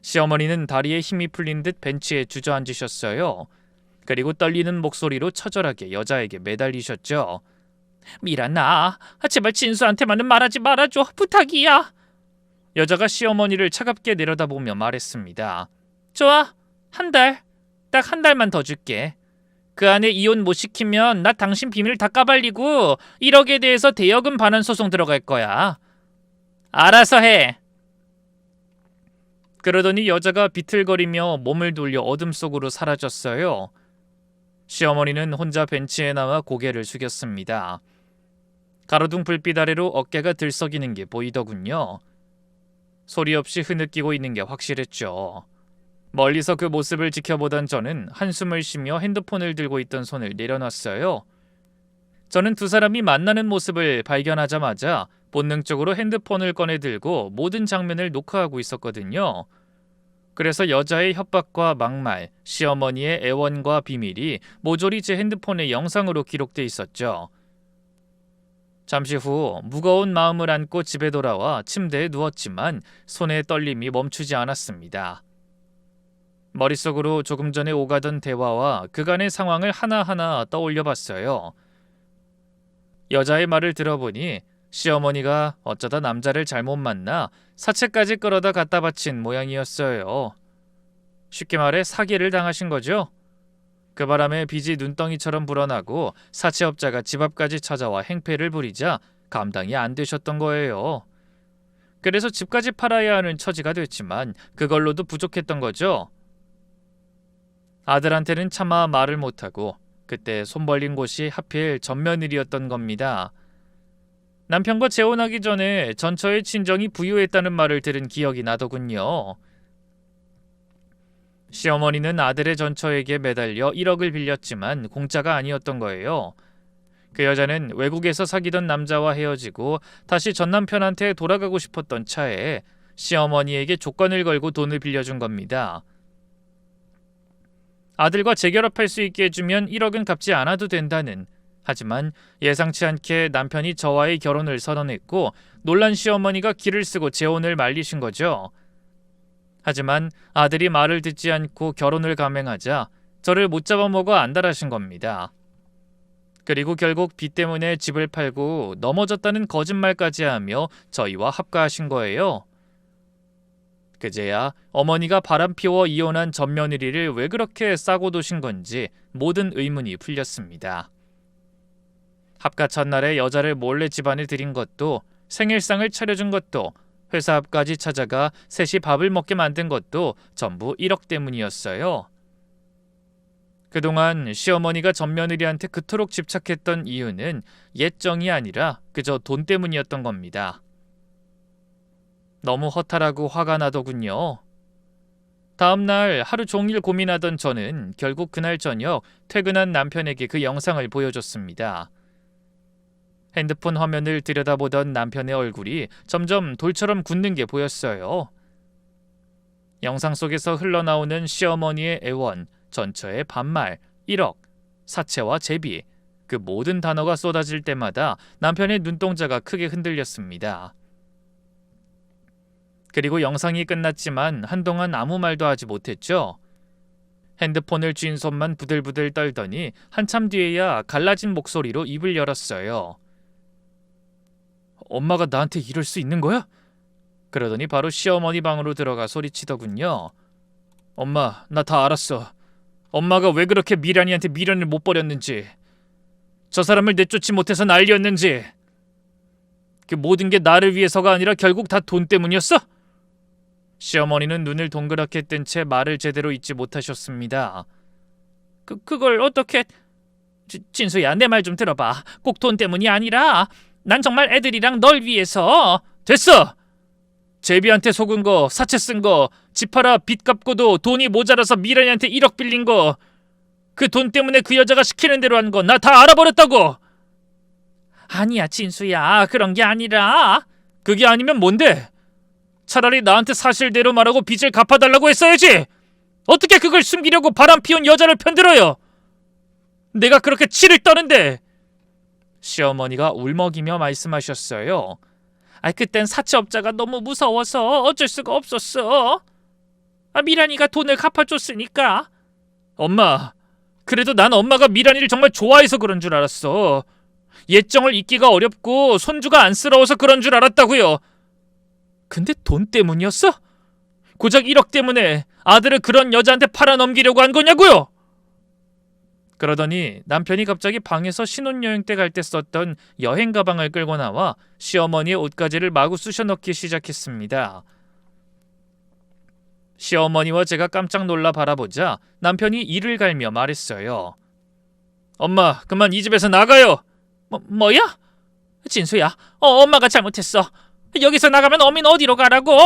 시어머니는 다리에 힘이 풀린 듯 벤치에 주저앉으셨어요. 그리고 떨리는 목소리로 처절하게 여자에게 매달리셨죠. 미란아, 제발 진수한테만은 말하지 말아줘. 부탁이야. 여자가 시어머니를 차갑게 내려다보며 말했습니다. 좋아, 한 달. 딱 한 달만 더 줄게. 그 안에 이혼 못 시키면 나 당신 비밀 다 까발리고 1억에 대해서 대여금 반환 소송 들어갈 거야. 알아서 해. 그러더니 여자가 비틀거리며 몸을 돌려 어둠 속으로 사라졌어요. 시어머니는 혼자 벤치에 나와 고개를 숙였습니다. 가로등 불빛 아래로 어깨가 들썩이는 게 보이더군요. 소리 없이 흐느끼고 있는 게 확실했죠. 멀리서 그 모습을 지켜보던 저는 한숨을 쉬며 핸드폰을 들고 있던 손을 내려놨어요. 저는 두 사람이 만나는 모습을 발견하자마자 본능적으로 핸드폰을 꺼내 들고 모든 장면을 녹화하고 있었거든요. 그래서 여자의 협박과 막말, 시어머니의 애원과 비밀이 모조리 제 핸드폰에 영상으로 기록돼 있었죠. 잠시 후 무거운 마음을 안고 집에 돌아와 침대에 누웠지만 손의 떨림이 멈추지 않았습니다. 머릿속으로 조금 전에 오가던 대화와 그간의 상황을 하나하나 떠올려 봤어요. 여자의 말을 들어보니 시어머니가 어쩌다 남자를 잘못 만나 사채까지 끌어다 갖다 바친 모양이었어요. 쉽게 말해 사기를 당하신 거죠. 그 바람에 빚이 눈덩이처럼 불어나고 사채업자가 집 앞까지 찾아와 행패를 부리자 감당이 안 되셨던 거예요. 그래서 집까지 팔아야 하는 처지가 됐지만 그걸로도 부족했던 거죠. 아들한테는 차마 말을 못하고 그때 손 벌린 곳이 하필 전며느리였던 겁니다. 남편과 재혼하기 전에 전처의 친정이 부유했다는 말을 들은 기억이 나더군요. 시어머니는 아들의 전처에게 매달려 1억을 빌렸지만 공짜가 아니었던 거예요. 그 여자는 외국에서 사귀던 남자와 헤어지고 다시 전 남편한테 돌아가고 싶었던 차에 시어머니에게 조건을 걸고 돈을 빌려준 겁니다. 아들과 재결합할 수 있게 해주면 1억은 갚지 않아도 된다는. 하지만 예상치 않게 남편이 저와의 결혼을 선언했고 놀란 시어머니가 기를 쓰고 재혼을 말리신 거죠. 하지만 아들이 말을 듣지 않고 결혼을 감행하자 저를 못 잡아먹어 안달하신 겁니다. 그리고 결국 빚 때문에 집을 팔고 넘어졌다는 거짓말까지 하며 저희와 합가하신 거예요. 그제야 어머니가 바람 피워 이혼한 전며느리를 왜 그렇게 싸고 도신 건지 모든 의문이 풀렸습니다. 합가 첫날에 여자를 몰래 집안에 들인 것도, 생일상을 차려준 것도, 회사 앞까지 찾아가 셋이 밥을 먹게 만든 것도 전부 1억 때문이었어요. 그동안 시어머니가 전며느리한테 그토록 집착했던 이유는 옛 정이 아니라 그저 돈 때문이었던 겁니다. 너무 허탈하고 화가 나더군요. 다음날 하루 종일 고민하던 저는 결국 그날 저녁 퇴근한 남편에게 그 영상을 보여줬습니다. 핸드폰 화면을 들여다보던 남편의 얼굴이 점점 돌처럼 굳는 게 보였어요. 영상 속에서 흘러나오는 시어머니의 애원, 전처의 반말, 1억, 사채와 제비, 그 모든 단어가 쏟아질 때마다 남편의 눈동자가 크게 흔들렸습니다. 그리고 영상이 끝났지만 한동안 아무 말도 하지 못했죠. 핸드폰을 쥔 손만 부들부들 떨더니 한참 뒤에야 갈라진 목소리로 입을 열었어요. 엄마가 나한테 이럴 수 있는 거야? 그러더니 바로 시어머니 방으로 들어가 소리치더군요. 엄마, 나 다 알았어. 엄마가 왜 그렇게 미란이한테 미련을 못 버렸는지, 저 사람을 내쫓지 못해서 난리였는지, 그 모든 게 나를 위해서가 아니라 결국 다 돈 때문이었어? 시어머니는 눈을 동그랗게 뜬 채 말을 제대로 잇지 못하셨습니다. 그걸 어떻게... 진수야, 내 말 좀 들어봐. 꼭 돈 때문이 아니라 난 정말 애들이랑 널 위해서... 됐어! 제비한테 속은 거, 사채 쓴 거, 집 팔아 빚 갚고도 돈이 모자라서 미란이한테 1억 빌린 거, 그 돈 때문에 그 여자가 시키는 대로 한 거 나 다 알아버렸다고! 아니야, 진수야. 그런 게 아니라... 그게 아니면 뭔데? 차라리 나한테 사실대로 말하고 빚을 갚아달라고 했어야지! 어떻게 그걸 숨기려고 바람 피운 여자를 편들어요? 내가 그렇게 치를 떠는데! 시어머니가 울먹이며 말씀하셨어요. 그땐 사채업자가 너무 무서워서 어쩔 수가 없었어. 미란이가 돈을 갚아줬으니까. 엄마, 그래도 난 엄마가 미란이를 정말 좋아해서 그런 줄 알았어. 예정을 잊기가 어렵고 손주가 안쓰러워서 그런 줄 알았다고요. 근데 돈 때문이었어? 고작 1억 때문에 아들을 그런 여자한테 팔아넘기려고 한 거냐고요? 그러더니 남편이 갑자기 방에서 신혼여행 때 갈 때 썼던 여행 가방을 끌고 나와 시어머니의 옷가지를 마구 쑤셔넣기 시작했습니다. 시어머니와 제가 깜짝 놀라 바라보자 남편이 이를 갈며 말했어요. 엄마, 그만 이 집에서 나가요. 뭐야? 진수야, 엄마가 잘못했어. 여기서 나가면 어민 어디로 가라고?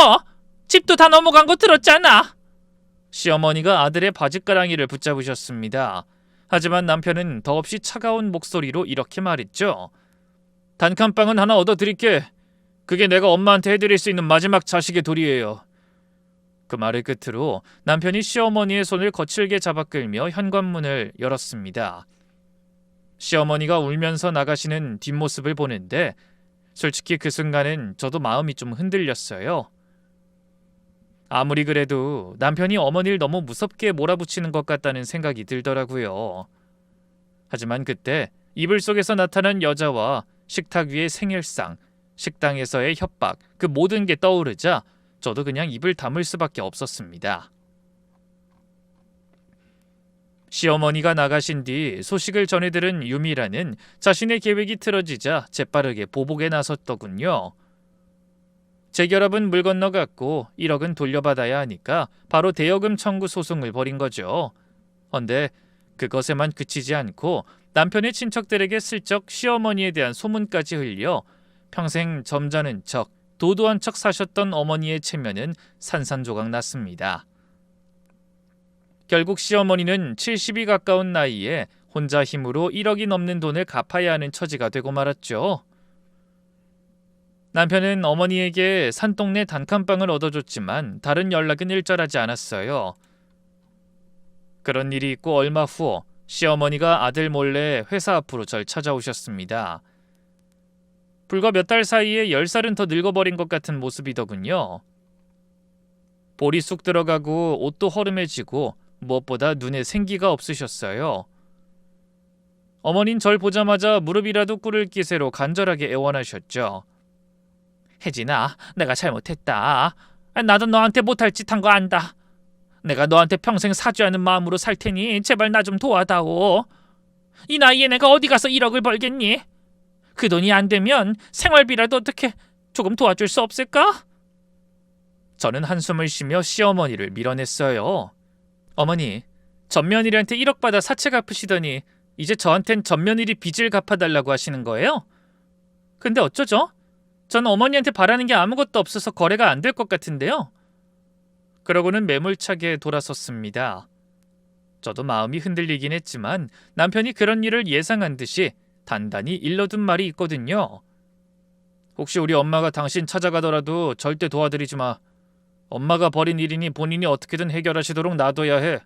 집도 다 넘어간 거 들었잖아. 시어머니가 아들의 바짓가랑이를 붙잡으셨습니다. 하지만 남편은 더없이 차가운 목소리로 이렇게 말했죠. 단칸방은 하나 얻어드릴게. 그게 내가 엄마한테 해드릴 수 있는 마지막 자식의 도리예요. 그 말을 끝으로 남편이 시어머니의 손을 거칠게 잡아 끌며 현관문을 열었습니다. 시어머니가 울면서 나가시는 뒷모습을 보는데 솔직히 그 순간은 저도 마음이 좀 흔들렸어요. 아무리 그래도 남편이 어머니를 너무 무섭게 몰아붙이는 것 같다는 생각이 들더라고요. 하지만 그때 이불 속에서 나타난 여자와 식탁 위의 생일상, 식당에서의 협박, 그 모든 게 떠오르자 저도 그냥 입을 다물 수밖에 없었습니다. 시어머니가 나가신 뒤 소식을 전해들은 유미라는 자신의 계획이 틀어지자 재빠르게 보복에 나섰더군요. 재결합은 물 건너갔고 1억은 돌려받아야 하니까 바로 대여금 청구 소송을 벌인 거죠. 헌데 그것에만 그치지 않고 남편의 친척들에게 슬쩍 시어머니에 대한 소문까지 흘려 평생 점잖은 척, 도도한 척 사셨던 어머니의 체면은 산산조각 났습니다. 결국 시어머니는 70이 가까운 나이에 혼자 힘으로 1억이 넘는 돈을 갚아야 하는 처지가 되고 말았죠. 남편은 어머니에게 산동네 단칸방을 얻어줬지만 다른 연락은 일절하지 않았어요. 그런 일이 있고 얼마 후 시어머니가 아들 몰래 회사 앞으로 절 찾아오셨습니다. 불과 몇 달 사이에 10살은 더 늙어버린 것 같은 모습이더군요. 볼이 쑥 들어가고 옷도 허름해지고 무엇보다 눈에 생기가 없으셨어요. 어머닌 절 보자마자 무릎이라도 꿇을 기세로 간절하게 애원하셨죠. 혜진아, 내가 잘못했다. 나도 너한테 못할 짓 한 거 안다. 내가 너한테 평생 사죄하는 마음으로 살 테니 제발 나 좀 도와다오. 이 나이에 내가 어디 가서 1억을 벌겠니? 그 돈이 안 되면 생활비라도 어떻게 조금 도와줄 수 없을까? 저는 한숨을 쉬며 시어머니를 밀어냈어요. 어머니, 전며느리한테 1억 받아 사채 갚으시더니 이제 저한텐 전며느리 빚을 갚아달라고 하시는 거예요? 근데 어쩌죠? 전 어머니한테 바라는 게 아무것도 없어서 거래가 안 될 것 같은데요. 그러고는 매몰차게 돌아섰습니다. 저도 마음이 흔들리긴 했지만 남편이 그런 일을 예상한 듯이 단단히 일러둔 말이 있거든요. 혹시 우리 엄마가 당신 찾아가더라도 절대 도와드리지 마. 엄마가 벌인 일이니 본인이 어떻게든 해결하시도록 놔둬야 해.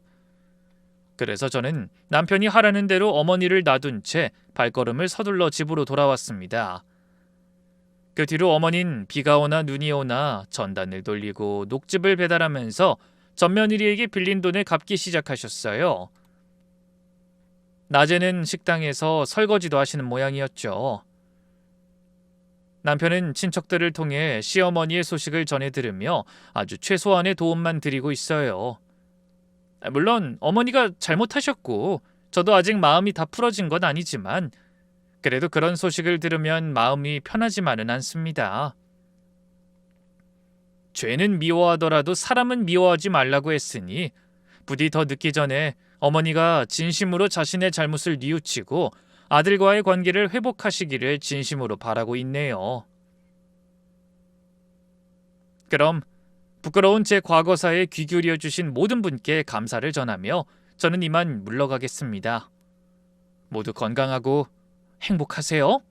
그래서 저는 남편이 하라는 대로 어머니를 놔둔 채 발걸음을 서둘러 집으로 돌아왔습니다. 그 뒤로 어머닌 비가 오나 눈이 오나 전단을 돌리고 녹즙을 배달하면서 전 며느리에게 빌린 돈을 갚기 시작하셨어요. 낮에는 식당에서 설거지도 하시는 모양이었죠. 남편은 친척들을 통해 시어머니의 소식을 전해 들으며 아주 최소한의 도움만 드리고 있어요. 물론 어머니가 잘못하셨고 저도 아직 마음이 다 풀어진 건 아니지만 그래도 그런 소식을 들으면 마음이 편하지만은 않습니다. 죄는 미워하더라도 사람은 미워하지 말라고 했으니 부디 더 늦기 전에 어머니가 진심으로 자신의 잘못을 뉘우치고 아들과의 관계를 회복하시기를 진심으로 바라고 있네요. 그럼 부끄러운 제 과거사에 귀 기울여 주신 모든 분께 감사를 전하며 저는 이만 물러가겠습니다. 모두 건강하고 행복하세요.